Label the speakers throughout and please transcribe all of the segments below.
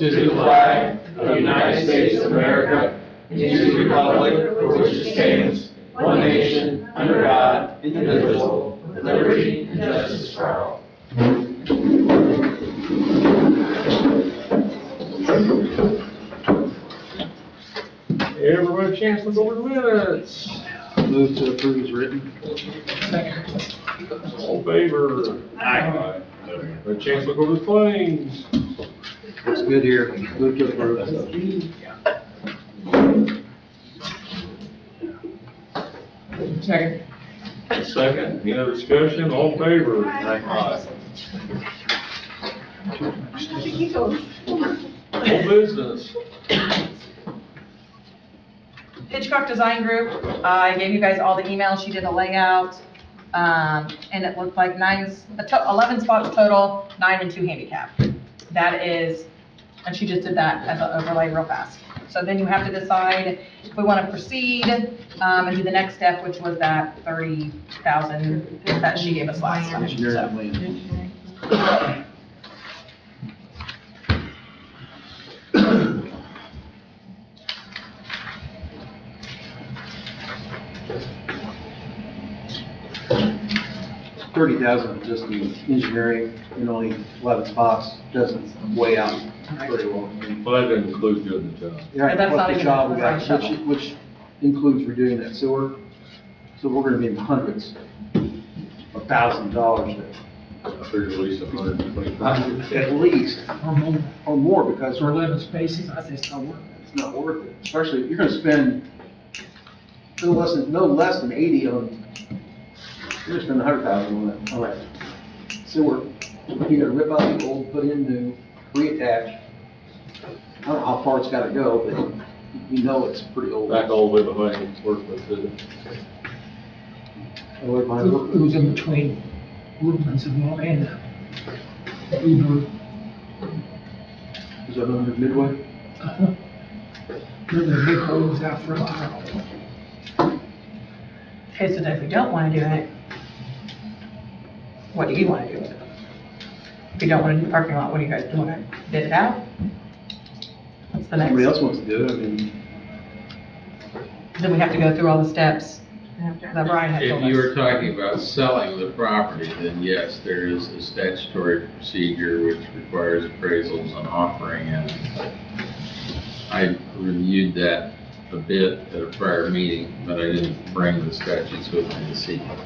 Speaker 1: to the flag of the United States of America and to the republic for which it stands, one nation, under God, indivisible, with liberty and justice for all.
Speaker 2: Everybody, a chance to look over the minutes.
Speaker 3: Move to approve as written.
Speaker 2: All in favor? Aye. A chance to look over the claims.
Speaker 3: Looks good here. Move to approve.
Speaker 4: Second.
Speaker 2: Second, any other discussion? All in favor?
Speaker 3: Aye.
Speaker 2: All business.
Speaker 5: Hitchcock Design Group, I gave you guys all the emails, she did a layout, and it looked like 11 spots total, 9 and 2 handicap. That is, and she just did that as an overlay real fast. So then you have to decide if we want to proceed, and do the next step, which was that 30,000 that she gave us last time.
Speaker 3: Engineering
Speaker 5: So,
Speaker 3: plan. $30,000 just in engineering and only 11 spots doesn't weigh out very well.
Speaker 2: Well, that doesn't include doing the job.
Speaker 5: Yeah, that's
Speaker 3: Plus
Speaker 5: not
Speaker 3: the
Speaker 5: even-
Speaker 3: job we got,
Speaker 5: that's not shovel.
Speaker 3: which includes redoing that sewer. So we're gonna be in hundreds of thousands of dollars
Speaker 2: I figured at least 125.
Speaker 3: at least, or more, because
Speaker 4: For 11 spaces, I think it's not worth it.
Speaker 3: it's not worth it. Especially if you're gonna spend no less than 80 on, you're gonna spend 100,000 on that sewer. You gotta rip out the old, put in new, reattach. I don't know how far it's gotta go, but you know it's pretty old.
Speaker 2: Back all the way behind Workman's, did it?
Speaker 3: All the way behind
Speaker 4: It was in between Woodlands and Uber.
Speaker 3: Is that under Midway?
Speaker 4: Remember the big holes out front?
Speaker 5: Okay, so then if we don't want to do it, what do you want to do with it? If you don't want to do the parking lot, what do you guys, do you want to bid it out? What's the next?
Speaker 3: Somebody else wants to do it, I mean,
Speaker 5: Then we have to go through all the steps that Brian had told
Speaker 6: If you
Speaker 5: us.
Speaker 6: were talking about selling the property, then yes, there is a statutory procedure which requires appraisals and offering, and I reviewed that a bit at a prior meeting, but I didn't bring the statutes with me this evening.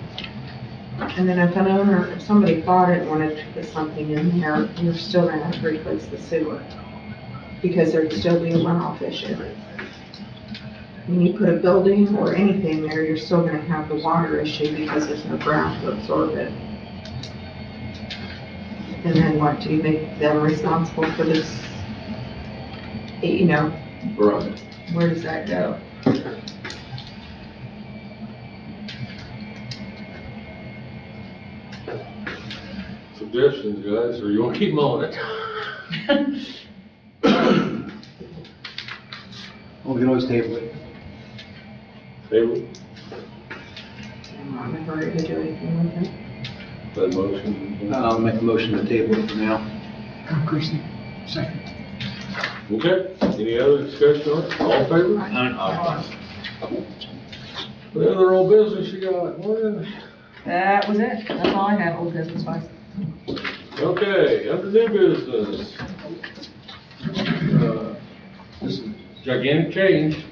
Speaker 7: And then if an owner, if somebody bought it and wanted to put something in there, you're still gonna have to replace the sewer. Because there'd still be a runoff issue. When you put a building or anything there, you're still gonna have the water issue because there's no ground to absorb it. And then what, do you make them responsible for this? You know,
Speaker 2: Right.
Speaker 7: where does that go?
Speaker 2: Suggestions, guys, or you want to keep on it?
Speaker 3: well, we can always table it.
Speaker 2: Table,
Speaker 7: I'm not in a hurry to do anything with it.
Speaker 2: that motion.
Speaker 3: I'll make a motion to table it for now.
Speaker 4: Kristi, second.
Speaker 2: Okay, any other discussion on it? All in favor? What other old business you got? Morgan?
Speaker 5: That was it. That's all I had, old business wise.
Speaker 2: Okay, under new business. This is gigantic change.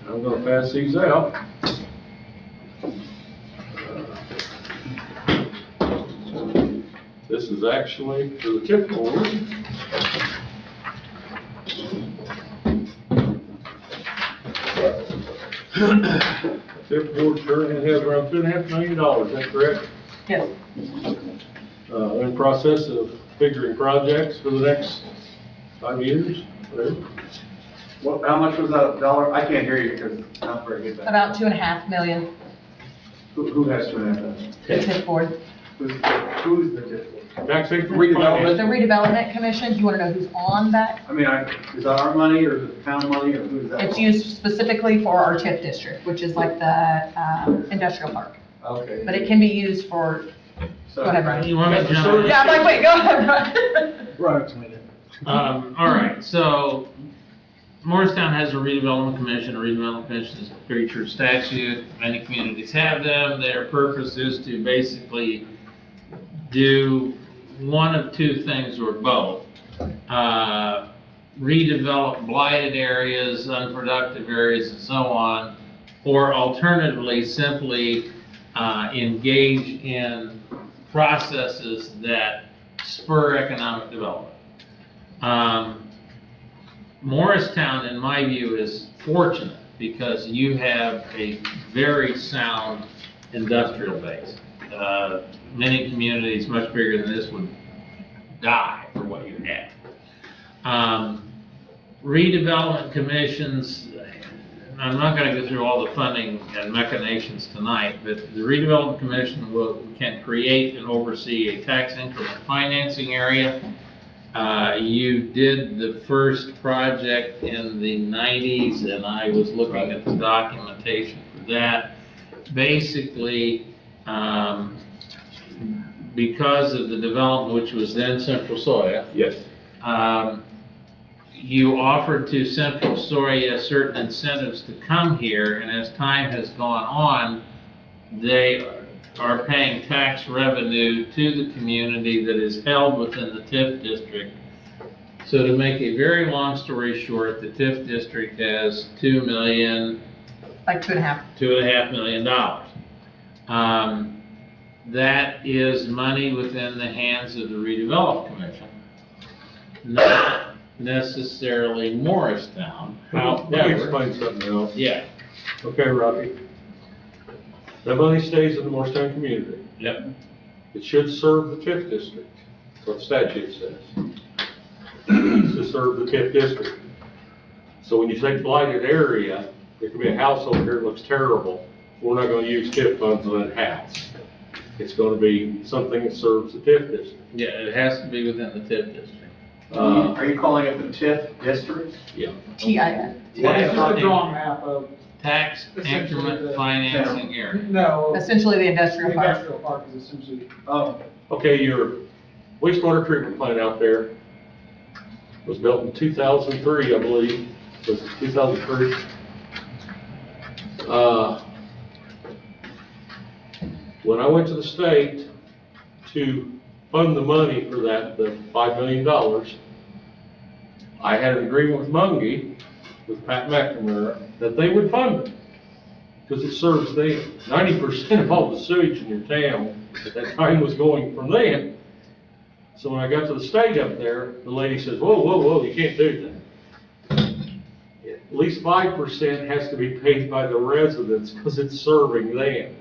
Speaker 2: I'm gonna pass these out. This is actually for the tip board. Tip board currently has around $2.5 million, is that correct?
Speaker 5: Yes.
Speaker 2: In the process of figuring projects for the next 5 years, whatever.
Speaker 8: Well, how much was that dollar? I can't hear you because it's not very good.
Speaker 5: About 2.5 million,
Speaker 8: Who has to have that?
Speaker 5: the tip board.
Speaker 8: Who's the tip?
Speaker 2: Back thing for
Speaker 8: Redevelopment.
Speaker 5: The redevelopment commission, do you want to know who's on that?
Speaker 8: I mean, is that our money or is it town money or who's that?
Speaker 5: It's used specifically for our TIF district, which is like the industrial park.
Speaker 8: Okay.
Speaker 5: But it can be used for,
Speaker 8: So-
Speaker 5: go ahead, Brian.
Speaker 6: You want me to
Speaker 2: Sure.
Speaker 5: Yeah, I'm like, wait, go ahead, Brian.
Speaker 4: Right, explain it.
Speaker 6: All right, so Morristown has a redevelopment commission. A redevelopment commission is a pretty true statute. Many communities have them. Their purpose is to basically do one of two things or both. Redevelop blighted areas, unproductive areas, and so on, or alternatively, simply engage in processes that spur economic development. Morristown, in my view, is fortunate because you have a very sound industrial base. Many communities much bigger than this would die for what you have. Redevelopment commissions, I'm not going to go through all the funding and machinations tonight, but the redevelopment commission can create and oversee a tax increment financing area. You did the first project in the 90s, and I was looking at the documentation for that. Basically, because of the development, which was then Central Soya.
Speaker 2: Yes.
Speaker 6: You offered to Central Soya certain incentives to come here, and as time has gone on, they are paying tax revenue to the community that is held within the TIF district. So to make a very long story short, the TIF district has $2 million.
Speaker 5: Like
Speaker 6: $2.5 million. That is money within the hands of the redevelopment commission, not necessarily Morristown.
Speaker 2: Let me explain something else.
Speaker 6: Yeah.
Speaker 2: Okay, Robbie. That money stays in the Morristown community.
Speaker 6: Yep.
Speaker 2: It should serve the TIF district, that's what the statute says. It's to serve the TIF district. So when you say blighted area, there could be a house over here that looks terrible. We're not gonna use TIF funds on that house. It's gonna be something that serves the TIF district.
Speaker 6: Yeah, it has to be within the TIF district.
Speaker 8: Are you calling it the TIF district?
Speaker 2: Yeah.
Speaker 5: TIF.
Speaker 4: What is the draw map of,
Speaker 6: Tax increment financing area.
Speaker 4: no,
Speaker 5: Essentially the
Speaker 4: the
Speaker 5: industrial park.
Speaker 4: industrial park is essentially,
Speaker 8: Oh,
Speaker 2: Okay, your wastewater treatment plant out there was built in 2003, I believe. Was it 2003? When I went to the state to fund the money for that, the $5 million, I had an agreement with Mungie, with Pat McNamara, that they would fund it. Because it serves them. 90% of all the sewage in your town at that time was going from them. So when I got to the state up there, the lady says, whoa, whoa, whoa, you can't do that. At least 5% has to be paid by the residents because it's serving them.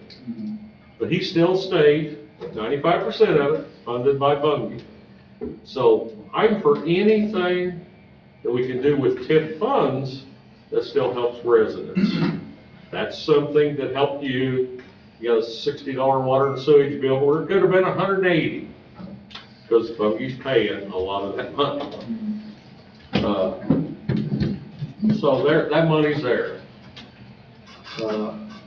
Speaker 2: But he still stayed, 95% of it, funded by Bungie. So I'm for anything that we can do with TIF funds that still helps residents. That's something that helped you. You got a $60 water and sewage bill, or it could have been $180, because Bungie's paying a lot of that money. So there, that money's there.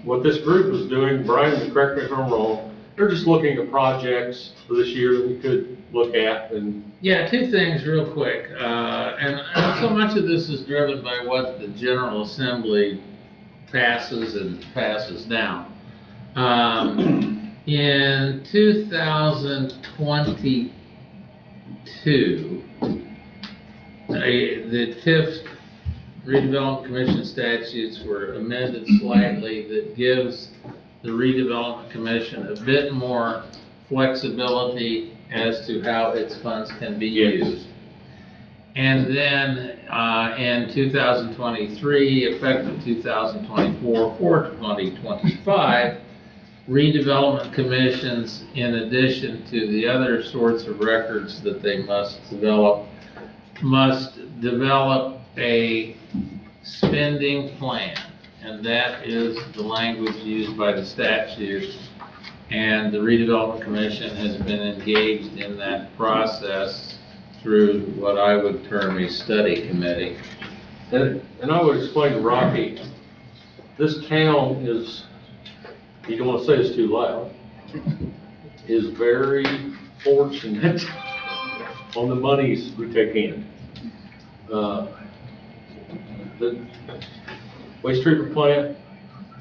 Speaker 2: What this group is doing, Brian, correct me if I'm wrong, they're just looking at projects for this year that we could look at and.
Speaker 6: Yeah, two things real quick. And so much of this is driven by what the General Assembly passes and passes down. In 2022, the TIF redevelopment commission statutes were amended slightly that gives the redevelopment commission a bit more flexibility as to how its funds can be used. And then in 2023, effective 2024 for 2025, redevelopment commissions, in addition to the other sorts of records that they must develop a spending plan. And that is the language used by the statute. And the redevelopment commission has been engaged in that process through what I would term a study committee.
Speaker 2: And I would explain to Rocky, this town is, you don't want to say it's too loud, is very fortunate on the monies we take in. The waste treatment plant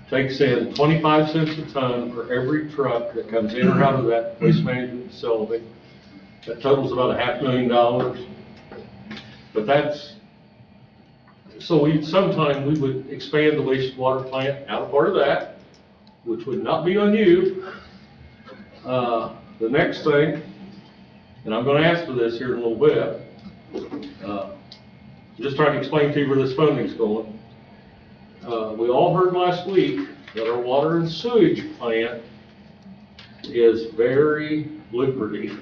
Speaker 2: takes in 25 cents a ton for every truck that comes in or out of that waste management facility. That totals about $500,000. But that's, so sometime we would expand the wastewater plant out of part of that, which would not be on you. The next thing, and I'm gonna ask for this here in a little bit, just trying to explain to you where this funding's going. We all heard last week that our water and sewage plant is very lucrative.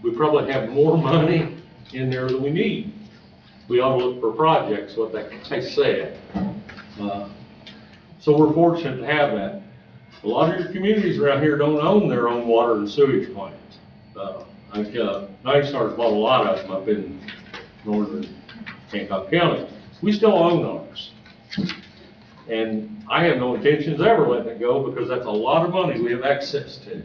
Speaker 2: We probably have more money in there than we need. We ought to look for projects, what that guy said. So we're fortunate to have that. A lot of your communities around here don't own their own water and sewage plants. I think Nine Stars bought a lot of them up in northern Hancock County. We still own ours. And I have no intentions of ever letting it go because that's a lot of money we have access to.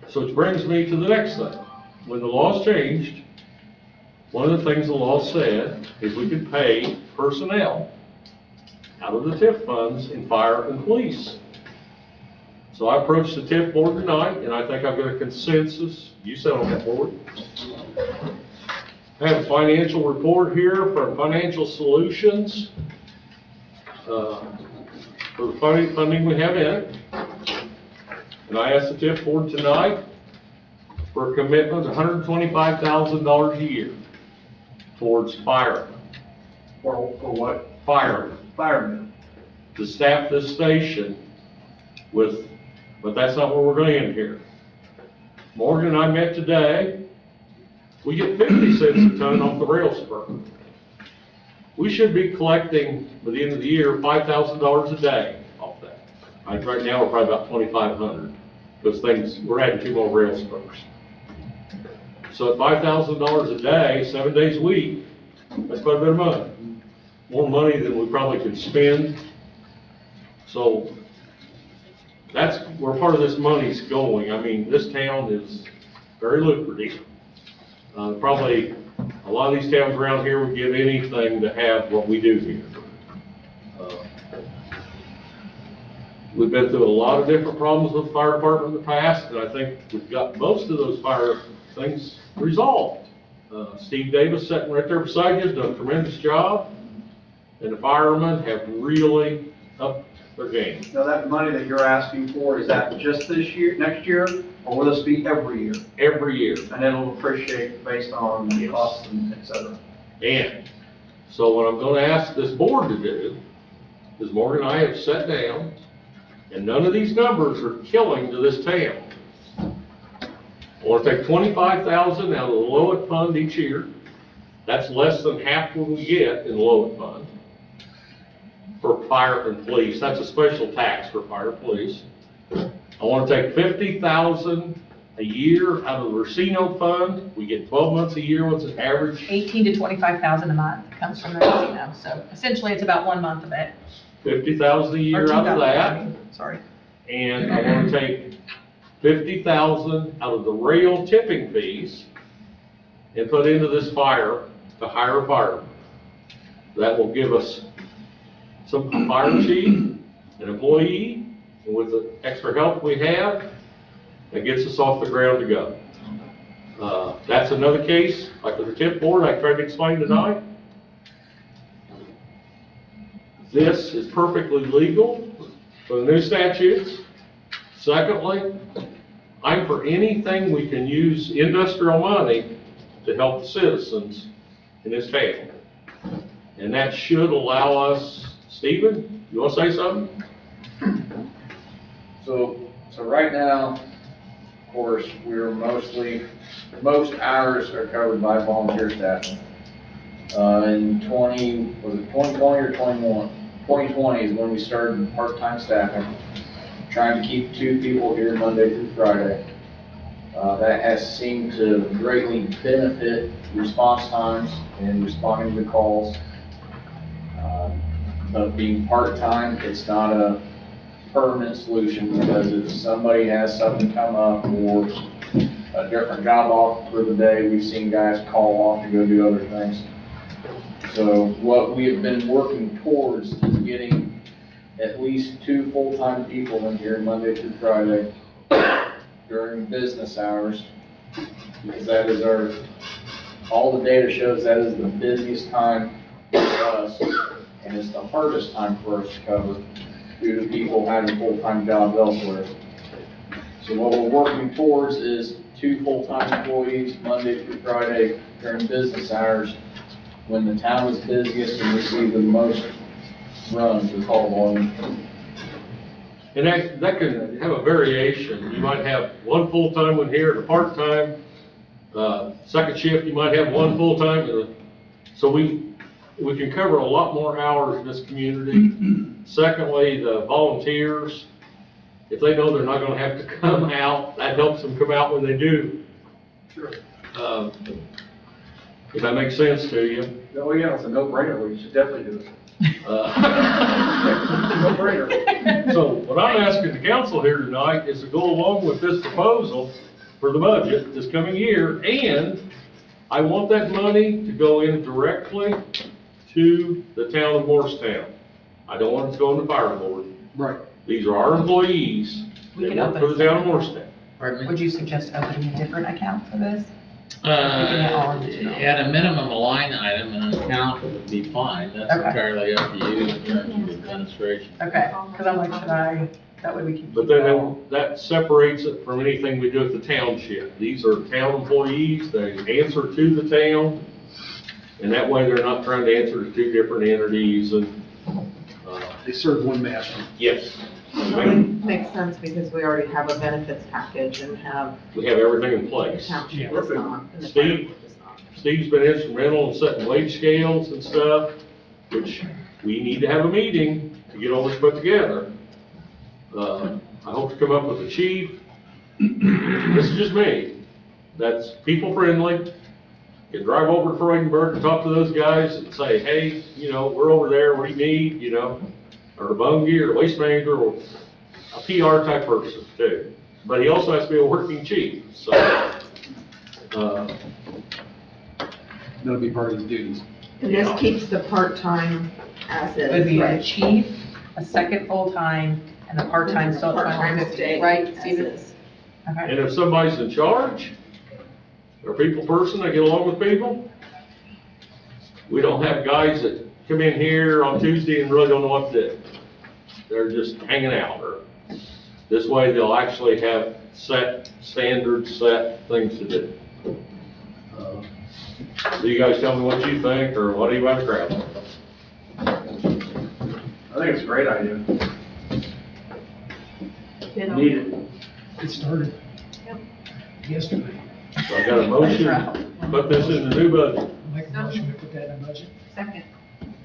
Speaker 2: So it brings me to the next thing. When the laws changed, one of the things the law said is we could pay personnel out of the TIF funds in fire and police. So I approached the TIF board tonight, and I think I've got a consensus. You sat on that board. I have a financial report here from Financial Solutions for the funding we have in it. And I asked the TIF board tonight for a commitment of $125,000 a year towards firemen.
Speaker 8: For what?
Speaker 2: Firemen.
Speaker 8: Firemen.
Speaker 2: To staff this station with, but that's not where we're going to end here. Morgan and I met today. We get 50 cents a ton off the rail spur. We should be collecting, by the end of the year, $5,000 a day off that. Right now, we're probably about $2,500 because we're adding 2 more rail spurs. So at $5,000 a day, 7 days a week, that's quite a bit of money. More money than we probably could spend. So that's where part of this money's going. I mean, this town is very lucrative. Probably a lot of these towns around here would give anything to have what we do here. We've been through a lot of different problems with the fire department in the past, and I think we've got most of those fire things resolved. Steve Davis sitting right there beside you has done a tremendous job, and the firemen have really upped their game.
Speaker 8: Now, that money that you're asking for, is that just this year, next year, or will this be every year?
Speaker 2: Every year.
Speaker 8: And it'll appreciate based on the costs and et cetera?
Speaker 2: And so what I'm gonna ask this board to do is Morgan and I have sat down, and none of these numbers are killing to this town. I wanna take $25,000 out of the Lowit fund each year. That's less than half what we get in the Lowit fund. For fire and police, that's a special tax for fire and police. I want to take $50,000 a year out of the Racino fund. We get 12 months a year. What's an average?
Speaker 5: 18 to 25,000 a month comes from the casino. So essentially, it's about 1 month of it.
Speaker 2: 50,000 a year
Speaker 5: Or
Speaker 2: out of
Speaker 5: 2,000,
Speaker 2: that.
Speaker 5: I mean, sorry.
Speaker 2: And I want to take 50,000 out of the rail tipping fees and put into this fire to hire a fireman. That will give us some fire chief, an employee, and with the extra help we have, that gets us off the ground to go. That's another case, like with the TIP board I tried to explain tonight. This is perfectly legal for the new statutes. Secondly, I'm for anything we can use industrial money to help the citizens in this town. And that should allow us, Stephen, you want to say something?
Speaker 9: So right now, of course, most hours are covered by volunteer staffing. In 2020 or 21? 2020 is when we started part-time staffing, trying to keep 2 people here Monday through Friday. That has seemed to greatly benefit response times and responding to calls. But being part-time, it's not a permanent solution because if somebody has something come up or a different job off for the day. We've seen guys call off to go do other things. So what we have been working towards is getting at least 2 full-time people in here Monday through Friday during business hours. Because that is all the data shows that is the busiest time for us, and it's the hardest time for us to cover due to people having full-time jobs elsewhere. So what we're working towards is 2 full-time employees Monday through Friday during business hours when the town is busiest and we see the most runs with call volume.
Speaker 2: And that can have a variation. You might have 1 full-time one here and a part-time. Second shift, you might have 1 full-time. So we can cover a lot more hours in this community. Secondly, the volunteers, if they know they're not gonna have to come out, that helps them come out when they do.
Speaker 8: Sure.
Speaker 2: If that makes sense to you.
Speaker 8: Oh, yeah, it's a no-brainer, we should definitely do it.
Speaker 2: Uh,
Speaker 8: No-brainer.
Speaker 2: So what I'm asking the council here tonight is to go along with this proposal for the budget this coming year, and I want that money to go in directly to the town of Morristown. I don't want it to go in the fire board.
Speaker 3: Right.
Speaker 2: These are our employees,
Speaker 5: We
Speaker 2: they
Speaker 5: can
Speaker 2: work
Speaker 5: open
Speaker 2: for the
Speaker 5: a
Speaker 2: town of
Speaker 5: separate
Speaker 2: Morristown.
Speaker 6: Pardon me?
Speaker 5: Would you suggest opening a different account for this? At
Speaker 6: At a minimum, a line item and an account would be fine. That's
Speaker 5: Okay.
Speaker 6: entirely up to you in terms of administration.
Speaker 5: Okay, because I'm like, should I, that way we can.
Speaker 2: But then that separates it from anything we do at the township. These are town employees, they answer to the town, and that way they're not trying to answer to 2 different entities and,
Speaker 3: They serve one master.
Speaker 2: yes.
Speaker 7: Makes sense because we already have a benefits package and have
Speaker 2: We have everything in
Speaker 7: the
Speaker 2: place.
Speaker 7: township does not, and the fire
Speaker 2: Steve?
Speaker 7: board does not.
Speaker 2: Steve's been instrumental in setting wage scales and stuff, which we need to have a meeting to get all this put together. I hope to come up with a chief. This is just me. That's people friendly. Can drive over to Freudenberg and talk to those guys and say, hey, we're over there, what do you need, or the Bungie or the waste manager or a PR type person too. But he also has to be a working chief, so,
Speaker 3: That'll be part of his duties.
Speaker 7: And this keeps the part-time as
Speaker 5: It would be
Speaker 7: is,
Speaker 5: a
Speaker 7: right?
Speaker 5: chief, a second full-time, and the part-time still at
Speaker 7: Part-time
Speaker 5: 250,
Speaker 7: stay
Speaker 5: right,
Speaker 7: as
Speaker 5: Steven?
Speaker 7: is.
Speaker 5: Okay.
Speaker 2: and if somebody's in charge, or a people person, they get along with people, we don't have guys that come in here on Tuesday and really don't know what to do. They're just hanging out, or this way they'll actually have set standards, set things to do. So you guys tell me what you think, or what do you want to grab?
Speaker 8: I think it's a great idea. Need it.
Speaker 4: It started yesterday.
Speaker 2: So I got a motion, put this in the new budget.
Speaker 4: Make a motion to put that in the budget.
Speaker 7: Second.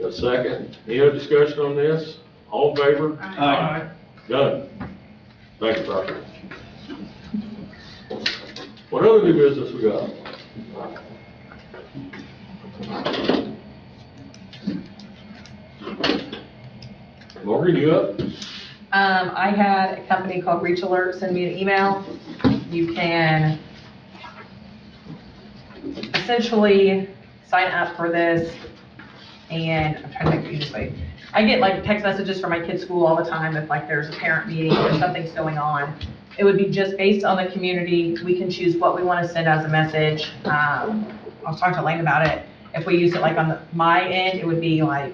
Speaker 2: A second, any other discussion on this? All in favor?
Speaker 4: Aye.
Speaker 2: Done. Thank you, Doctor. What other new business we got? Morgan, you up?
Speaker 5: I had a company called Reach Alert send me an email. You can essentially sign up for this, and I'm trying to make it easiest way. I get like text messages from my kids' school all the time if like there's a parent meeting or something's going on. It would be just based on the community. We can choose what we want to send as a message. I was talking to Lane about it. If we use it like on my end, it would be like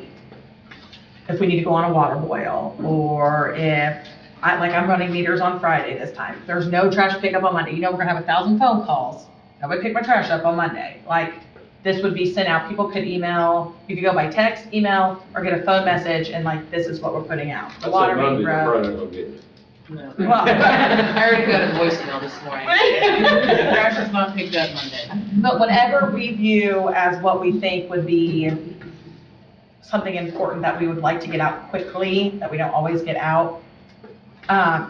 Speaker 5: if we need to go on a water boil, or if I'm running meters on Friday this time. There's no trash pickup on Monday. We're gonna have 1,000 phone calls. Nobody picked my trash up on Monday. This would be sent out. People could email, you could go by text, email, or get a phone message, and this is what we're putting out. The water being broke.
Speaker 7: No.
Speaker 5: Well,
Speaker 10: I already got a voicemail this morning. Trash is not picked up Monday.
Speaker 5: But whatever we view as what we think would be something important that we would like to get out quickly, that we don't always get out.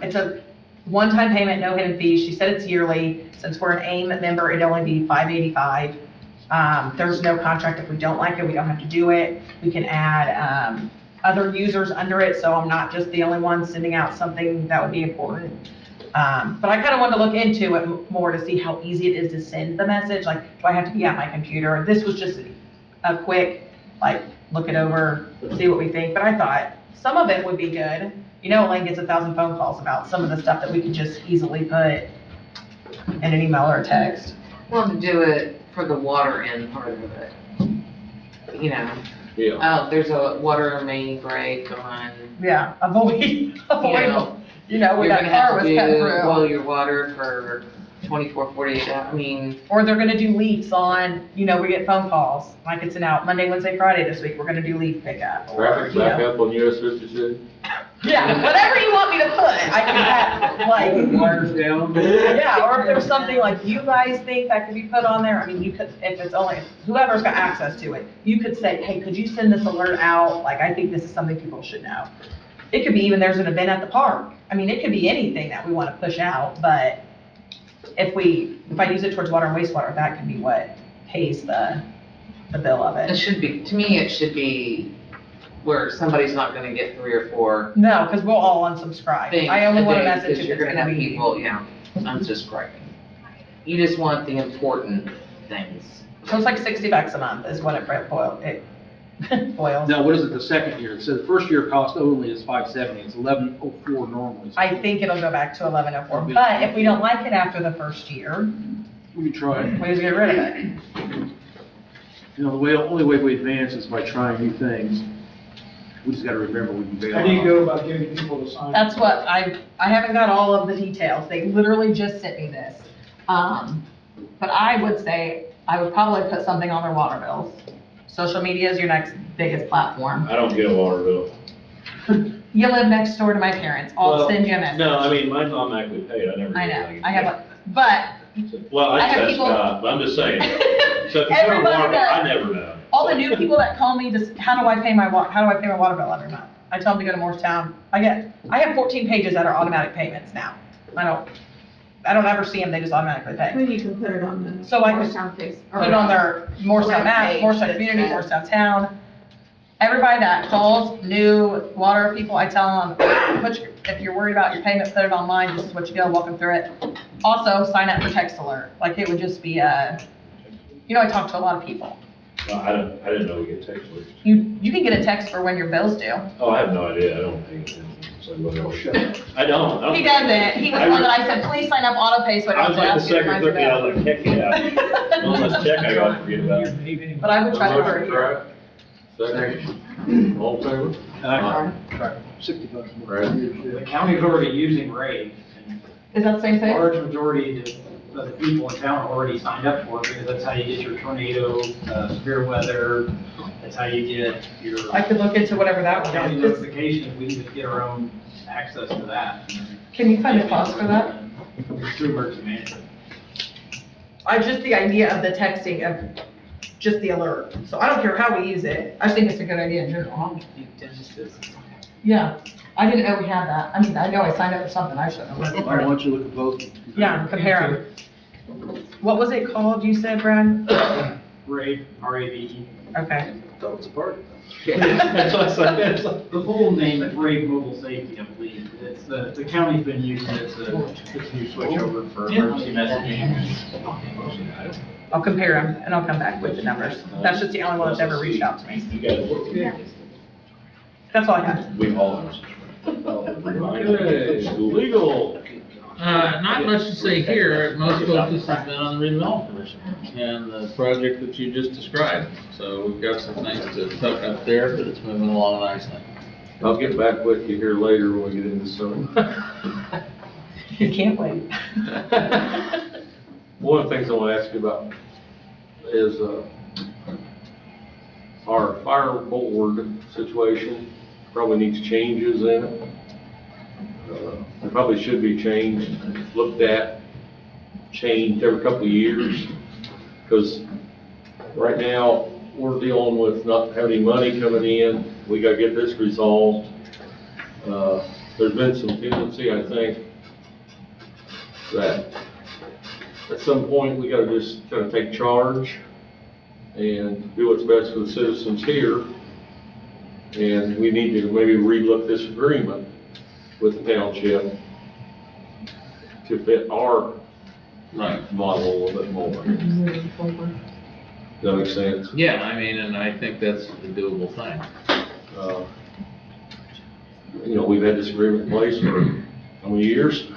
Speaker 5: It's a one-time payment, no hidden fees. She said it's yearly. Since we're an AIM member, it'd only be $585. There's no contract. If we don't like it, we don't have to do it. We can add other users under it, so I'm not just the only one sending out something that would be important. But I kind of wanted to look into it more to see how easy it is to send the message. Like, do I have to be at my computer? This was just a quick, like, look it over, see what we think. But I thought some of it would be good. You know, Elaine gets 1,000 phone calls about some of the stuff that we could just easily put in an email or a text.
Speaker 10: Well, to do it for the water end part of it. You know,
Speaker 2: Yeah.
Speaker 10: oh, there's a water main break on,
Speaker 5: Yeah, avoid,
Speaker 10: you
Speaker 5: when
Speaker 10: you're
Speaker 5: that
Speaker 10: gonna
Speaker 5: car
Speaker 10: have
Speaker 5: was
Speaker 10: to
Speaker 5: cut
Speaker 10: do, boil
Speaker 5: through.
Speaker 10: your water for 24, 48 hours, I mean,
Speaker 5: Or they're gonna do leaves on, we get phone calls, like it's out Monday, Wednesday, Friday this week, we're gonna do leaf pickup. Or,
Speaker 2: Traffic back up on US 56.
Speaker 5: Yeah, whatever you want me to put, I can have, like,
Speaker 3: Wires down.
Speaker 5: yeah, or if there's something like you guys think that could be put on there, I mean, you could, if it's only, whoever's got access to it, you could say, hey, could you send this alert out? Like, I think this is something people should know. It could be even there's an event at the park. I mean, it could be anything that we want to push out, but if I use it towards water and wastewater, that could be what pays the bill of
Speaker 10: it
Speaker 5: it.
Speaker 10: should be, to me, it should be where somebody's not gonna get 3 or 4
Speaker 5: No, because we'll all unsubscribe.
Speaker 10: things
Speaker 5: I only
Speaker 10: a
Speaker 5: want a
Speaker 10: day,
Speaker 5: message
Speaker 10: because
Speaker 5: if
Speaker 10: you're
Speaker 5: it's
Speaker 10: gonna have
Speaker 5: gonna be.
Speaker 10: people, unsubscribing. You just want the important things.
Speaker 5: So it's like $60 a month is what it boils.
Speaker 3: Now, what is it the second year? So the first year cost only is $570, it's $1104 normally.
Speaker 5: I think it'll go back to 1104, but if we don't like it after the first year,
Speaker 3: We can try it.
Speaker 5: we just get rid of it.
Speaker 3: Only way we advance is by trying new things. We just gotta remember we can bail
Speaker 4: How do you
Speaker 3: out.
Speaker 4: go about getting people to sign?
Speaker 5: That's what, I haven't got all of the details, they literally just sent me this. But I would say, I would probably put something on their water bills. Social media is your next biggest platform.
Speaker 11: I don't get a water bill.
Speaker 5: You live next door to my parents, I'll
Speaker 11: Well,
Speaker 5: send you a message.
Speaker 11: No, I mean, mine's automatically paid, I never.
Speaker 5: I
Speaker 11: get
Speaker 5: know,
Speaker 11: anything.
Speaker 5: I have but
Speaker 11: Well,
Speaker 5: I
Speaker 11: I
Speaker 5: have
Speaker 11: said
Speaker 5: people-
Speaker 11: Scott, but I'm just saying. So if you put a
Speaker 5: Everybody
Speaker 11: water bill,
Speaker 5: does.
Speaker 11: I never know.
Speaker 5: all the new people that call me, just, how do I pay my water bill every month? I tell them to go to Morristown. I have 14 pages that are automatic payments now. I don't ever see them, they just automatically pay.
Speaker 7: Then you can put it on the.
Speaker 5: So I just
Speaker 7: Morristown face.
Speaker 5: Put it on their Morristown map,
Speaker 7: Webpage
Speaker 5: Morristown
Speaker 7: that
Speaker 5: community,
Speaker 7: says-
Speaker 5: Morristown town. Everybody that calls, new water people, I tell them, if you're worried about your payment, put it online, this is what you go, walk them through it. Also, sign up for text alert, like it would just be I talk to a lot of people.
Speaker 11: Well, I didn't know we get text alerts.
Speaker 5: You can get a text for when your bill's due.
Speaker 11: Oh, I have no idea, I don't pay attention, so whatever. I don't.
Speaker 5: He doesn't, he was one that I said, please sign up auto pay so I
Speaker 11: I
Speaker 5: don't
Speaker 11: was
Speaker 5: have to
Speaker 11: like the
Speaker 5: ask you to
Speaker 11: second
Speaker 5: remind your
Speaker 11: cookie, I
Speaker 5: bill.
Speaker 11: was like, heck yeah. One less check I gotta forget about.
Speaker 5: But I would try to
Speaker 2: Motion
Speaker 5: hurry.
Speaker 2: for it. Second. All in favor?
Speaker 3: $60 more.
Speaker 2: Right.
Speaker 8: The county's already using Rave, and
Speaker 5: Is that the same
Speaker 8: a
Speaker 5: thing?
Speaker 8: large majority of the people in town already signed up for it, because that's how you get your tornado, severe weather, that's how you get your
Speaker 5: I could look into whatever that
Speaker 8: county
Speaker 5: one is.
Speaker 8: notifications, we just get our own access to that.
Speaker 5: Can you find a cost for that?
Speaker 8: Through emergency management.
Speaker 5: Just the idea of the texting of just the alert. So I don't care how we use it. I just think it's a good idea in general. Yeah, I didn't know we had that. I mean, I know I signed up for something. I shouldn't have looked
Speaker 3: Why
Speaker 5: for
Speaker 3: don't
Speaker 5: it.
Speaker 3: you look at both?
Speaker 5: Yeah, compare them. What was it called, you said, Brad?
Speaker 8: Rave, R-A-V-E.
Speaker 5: Okay.
Speaker 3: Thought it was a party.
Speaker 11: That's what I said, it's like.
Speaker 8: The full name is Rave Mobile Safety, I believe. It's the county's been using it, it's a new switch over for emergency messaging.
Speaker 5: I'll compare them and I'll come back with the numbers. That's just the only one that's ever reached out to me.
Speaker 11: You guys,
Speaker 5: That's all I have.
Speaker 11: we all.
Speaker 2: Okay, legal.
Speaker 6: Not much to say here, most focus has been on the redevelopment commission and the project that you just described. So we've got some things to tuck up there, but it's moving along nicely.
Speaker 2: I'll get back with you here later when we get into some.
Speaker 5: You can't wait.
Speaker 2: One of the things I want to ask you about is, our fire board situation probably needs changes in it. It probably should be changed, looked at, changed every couple of years. Because right now, we're dealing with not having money coming in. We gotta get this resolved. There's been some tendency, I think, that at some point, we gotta just kind of take charge and do what's best for the citizens here. And we need to maybe relook this agreement with the township to fit our
Speaker 6: Right.
Speaker 2: model a little bit more. Does
Speaker 7: Moving forward.
Speaker 2: that make sense?
Speaker 6: Yeah, I mean, and I think that's a doable thing.
Speaker 2: You know, we've had this agreement in place for how many years?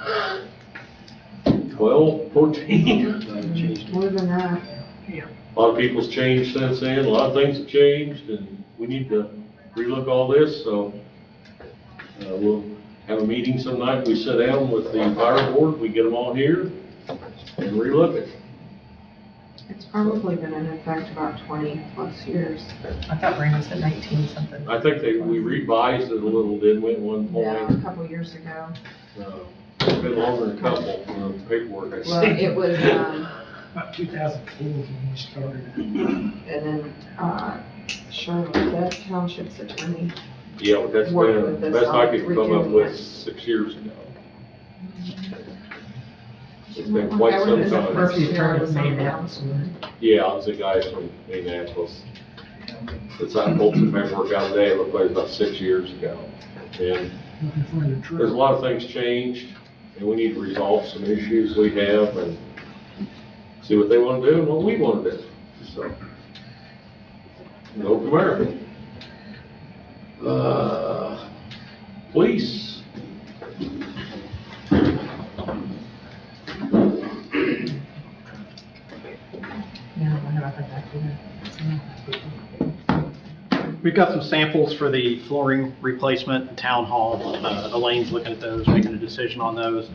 Speaker 2: 12, 14?
Speaker 7: More than that.
Speaker 2: A lot of people's changed since then, a lot of things have changed, and we need to relook all this, so we'll have a meeting some night, we sit down with the fire board, we get them all here, and relook it.
Speaker 7: It's probably been in effect about 20+ years.
Speaker 5: I thought Brandon said 19 something.
Speaker 2: I think we revised it a little, didn't we, at one
Speaker 7: Yeah,
Speaker 2: point?
Speaker 7: a couple years ago.
Speaker 2: It's been longer than a couple, paperwork, I
Speaker 7: Well,
Speaker 2: see.
Speaker 7: it was,
Speaker 4: About 2004 when we started.
Speaker 7: and then, Charlotte, that township's attorney.
Speaker 2: Yeah, but that's
Speaker 7: Worked
Speaker 2: been,
Speaker 7: with us
Speaker 2: best I
Speaker 7: on
Speaker 2: could come up
Speaker 7: redoing
Speaker 2: with
Speaker 7: it.
Speaker 2: 6 years ago. It's been quite
Speaker 7: That
Speaker 2: some
Speaker 7: was the
Speaker 2: time.
Speaker 7: first
Speaker 4: The
Speaker 7: year I was on
Speaker 4: attorney
Speaker 7: council.
Speaker 2: Yeah, I was a guy from Indianapolis. It's I pulled some paperwork out today, it looked like about 6 years ago. And
Speaker 4: Looking for your truck.
Speaker 2: there's a lot of things changed, and we need to resolve some issues we have and see what they want to do and what we want to do. So, go from there. Police.
Speaker 5: Yeah, I haven't heard that either.
Speaker 8: We've got some samples for the flooring replacement in Town Hall. Elaine's looking at those, making a decision on those.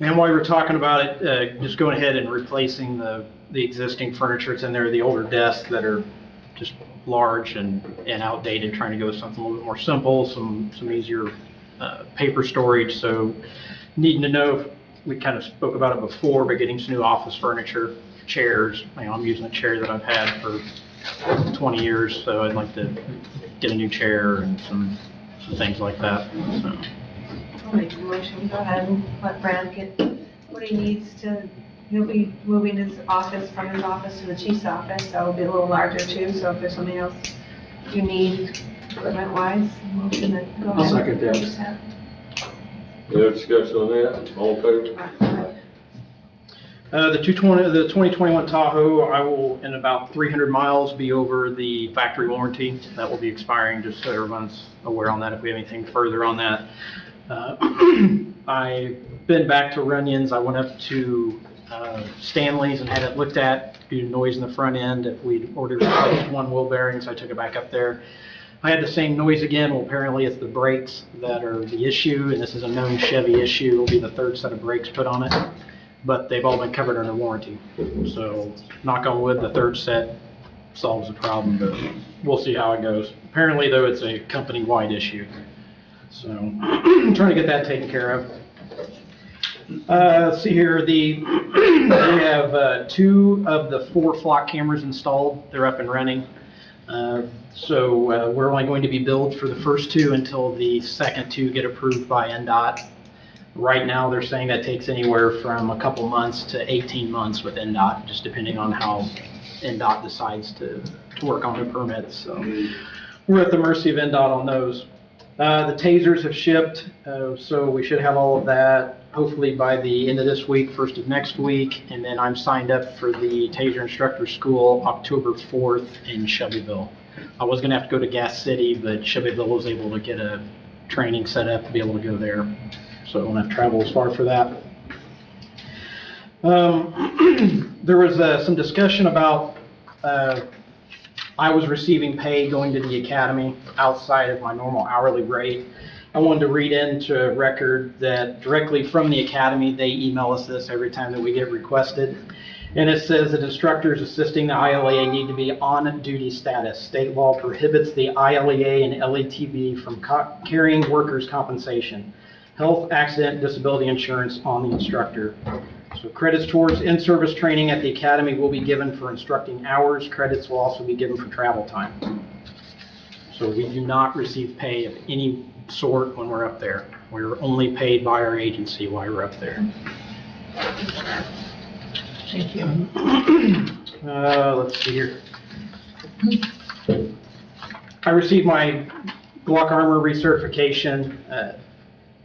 Speaker 8: And while we were talking about it, just going ahead and replacing the existing furniture that's in there, the older desks that are just large and outdated, trying to go with something a little bit more simple, some easier paper storage. So needing to know, if we kind of spoke about it before, but getting some new office furniture, chairs. You know, I'm using a chair that I've had for 20 years, so I'd like to get a new chair and some things like that, so.
Speaker 12: I'll make a motion, go ahead and let Brad get what he needs to, he'll be moving his office from his office to the chief's office, so it'll be a little larger too, so if there's something else you need equipment-wise, motion to go ahead.
Speaker 3: I'll second that.
Speaker 12: Purchase that.
Speaker 2: Any other discussion on that? All in favor?
Speaker 8: The 2021 Tahoe, I will, in about 300 miles, be over the factory warranty. That will be expiring, just so everyone's aware on that, if we have anything further on that. I've been back to Runyon's. I went up to Stanley's and had it looked at, due to noise in the front end. If we'd ordered one wheel bearing, so I took it back up there. I had the same noise again. Well, apparently it's the brakes that are the issue, and this is a known Chevy issue. It'll be the third set of brakes put on it, but they've all been covered under warranty. So, knock on wood, the third set solves the problem, but we'll see how it goes. Apparently, though, it's a company-wide issue. So, I'm trying to get that taken care of. Let's see here, we have 2 of the 4 flock cameras installed. They're up and running. So we're only going to be billed for the first 2 until the second 2 get approved by NDOT. Right now, they're saying that takes anywhere from a couple months to 18 months with NDOT, just depending on how NDOT decides to work on the permits. So we're at the mercy of NDOT on those. The tasers have shipped, so we should have all of that hopefully by the end of this week, first of next week. And then I'm signed up for the Taser Instructor School October 4th in Shelbyville. I was going to have to go to Gas City, but Shelbyville was able to get a training set up to be able to go there. So I don't have to travel as far for that. There was some discussion about I was receiving pay going to the academy outside of my normal hourly rate. I wanted to read into record that directly from the academy, they email us this every time that we get requested. And it says that instructors assisting the ILEA need to be on duty status. State law prohibits the ILEA and LATB from carrying workers' compensation, health, accident, disability insurance on the instructor. So credits towards in-service training at the academy will be given for instructing hours. Credits will also be given for travel time. So we do not receive pay of any sort when we're up there. We're only paid by our agency while we're up there.
Speaker 5: Thank you.
Speaker 8: Let's see here. I received my Glock Armor recertification,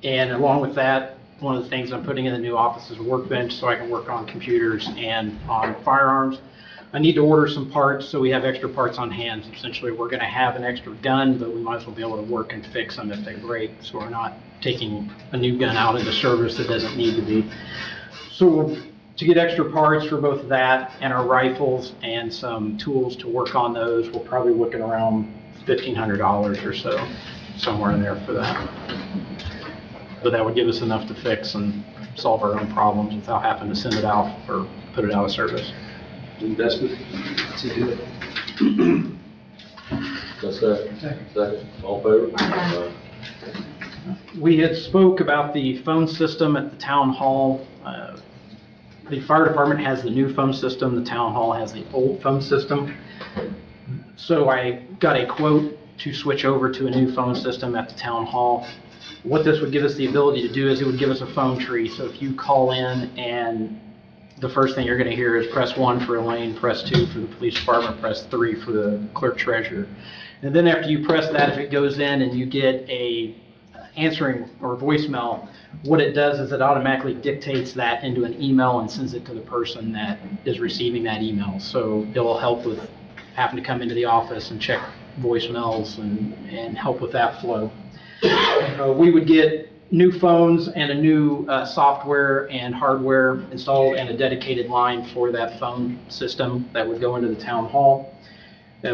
Speaker 8: and along with that, one of the things I'm putting in the new office is a workbench so I can work on computers and on firearms. I need to order some parts so we have extra parts on hand. Essentially, we're going to have an extra gun, but we might as well be able to work and fix them if they break, so we're not taking a new gun out into service that doesn't need to be. So to get extra parts for both that and our rifles and some tools to work on those, we're probably looking around $1,500 or so, somewhere in there for that. But that would give us enough to fix and solve our own problems without having to send it out or put it out of service.
Speaker 3: Investment, to do it.
Speaker 2: That's that. Second. All in favor?
Speaker 8: We had spoke about the phone system at the town hall. The fire department has the new phone system, the town hall has the old phone system. So I got a quote to switch over to a new phone system at the town hall. What this would give us the ability to do is it would give us a phone tree. So if you call in and the first thing you're going to hear is press 1 for Elaine, press 2 for the police department, press 3 for the clerk-treasurer. And then after you press that, if it goes in and you get a answering or voicemail, what it does is it automatically dictates that into an email and sends it to the person that is receiving that email. So it'll help with having to come into the office and check voicemails and help with that flow. We would get new phones and a new software and hardware installed and a dedicated line for that phone system that would go into the town hall.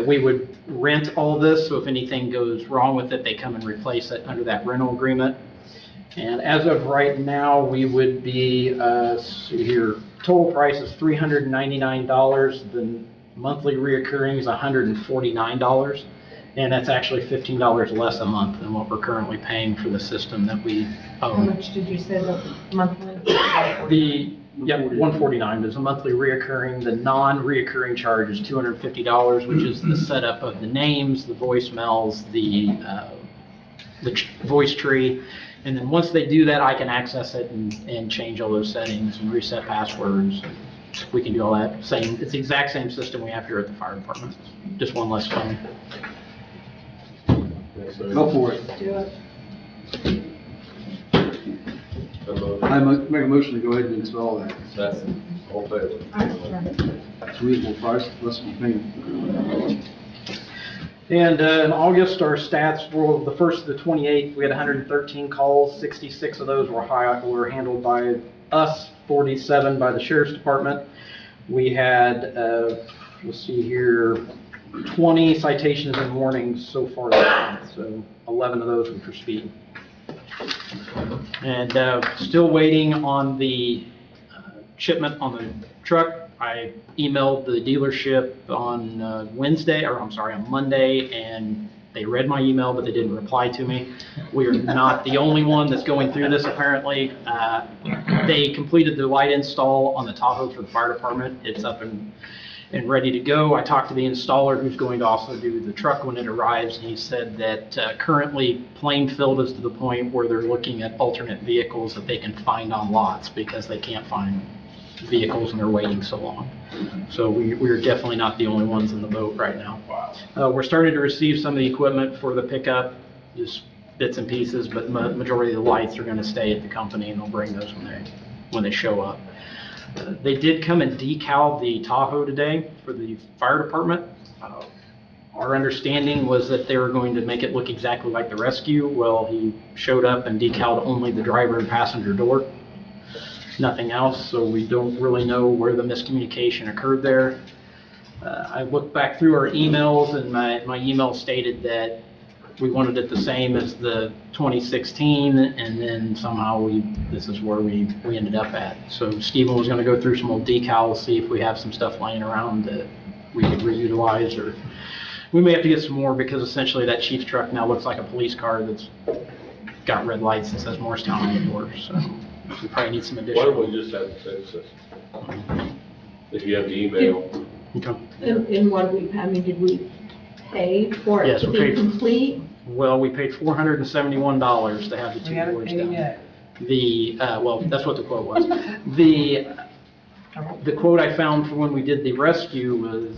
Speaker 8: We would rent all of this, so if anything goes wrong with it, they come and replace it under that rental agreement. And as of right now, we would be, let's see here, total price is $399. The monthly reoccurring is $149. And that's actually $15 less a month than what we're currently paying for the system that we
Speaker 7: How
Speaker 8: own.
Speaker 7: much did you say the monthly?
Speaker 8: $149 is a monthly reoccurring. The non-reoccurring charge is $250, which is the setup of the names, the voicemails, the voice tree. And then once they do that, I can access it and change all those settings and reset passwords. We can do all that. It's the exact same system we have here at the fire department, just one less phone.
Speaker 3: Go for it.
Speaker 7: Do it.
Speaker 3: I make a motion to go ahead and install that.
Speaker 2: Second. All in favor?
Speaker 3: It's a reasonable price, less than paying.
Speaker 8: And in August, our stats were the 1st to the 28th, we had 113 calls. 66 of those were handled by us, 47 by the sheriff's department. We had, let's see here, 20 citations and warnings so far this month, so 11 of those were for speed. And still waiting on the shipment on the truck. I emailed the dealership on on Monday, and they read my email, but they didn't reply to me. We are not the only one that's going through this, apparently. They completed the light install on the Tahoe for the fire department. It's up and ready to go. I talked to the installer who's going to also do the truck when it arrives, and he said that currently Plainfield is to the point where they're looking at alternate vehicles that they can find on lots because they can't find vehicles and they're waiting so long. So we're definitely not the only ones in the boat right now. We're starting to receive some of the equipment for the pickup, just bits and pieces, but majority of the lights are going to stay at the company, and they'll bring those when they show up. They did come and decal the Tahoe today for the fire department. Our understanding was that they were going to make it look exactly like the rescue. Well, he showed up and decaled only the driver and passenger door, nothing else, so we don't really know where the miscommunication occurred there. I looked back through our emails, and my email stated that we wanted it the same as the 2016, and then somehow this is where we ended up at. So Stephen was going to go through some old decals, see if we have some stuff laying around that we could reutilize, or we may have to get some more, because essentially that chief's truck now looks like a police car that's got red lights that says Morristown on the door, so we probably need some
Speaker 2: Why
Speaker 8: additional.
Speaker 2: don't we just have the same system? If you have the email.
Speaker 8: Okay.
Speaker 7: And what did we pay for it
Speaker 8: Yes,
Speaker 7: to
Speaker 8: we
Speaker 7: be
Speaker 8: paid.
Speaker 7: Well,
Speaker 8: Well, we paid $471 to have the two
Speaker 5: We haven't
Speaker 8: boards
Speaker 5: paid
Speaker 8: done.
Speaker 5: yet.
Speaker 8: Well, that's what the quote was. The quote I found for when we did the rescue was,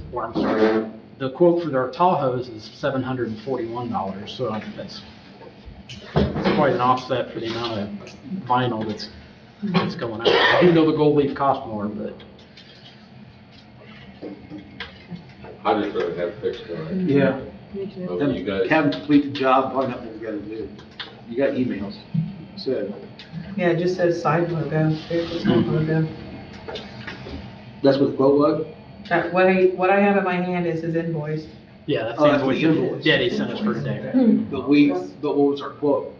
Speaker 8: the quote for our Tahoes is $741, so that's quite an offset for the amount of vinyl that's that's going out. I do know the gold leaf cost more, but
Speaker 2: I just rather have it fixed tonight.
Speaker 3: Yeah.
Speaker 7: Me too.
Speaker 2: Oh, you guys,
Speaker 3: Have them complete the job, find out what we gotta do. You got emails, said,
Speaker 5: Yeah, it just says side logo, there's the logo.
Speaker 3: that's what the quote was?
Speaker 5: That, what I have in my hand is his invoice.
Speaker 8: yeah, that's
Speaker 3: Oh,
Speaker 8: the
Speaker 3: that's the
Speaker 8: invoice
Speaker 3: invoice.
Speaker 8: Daddy sent us for today.
Speaker 3: But what was our quote?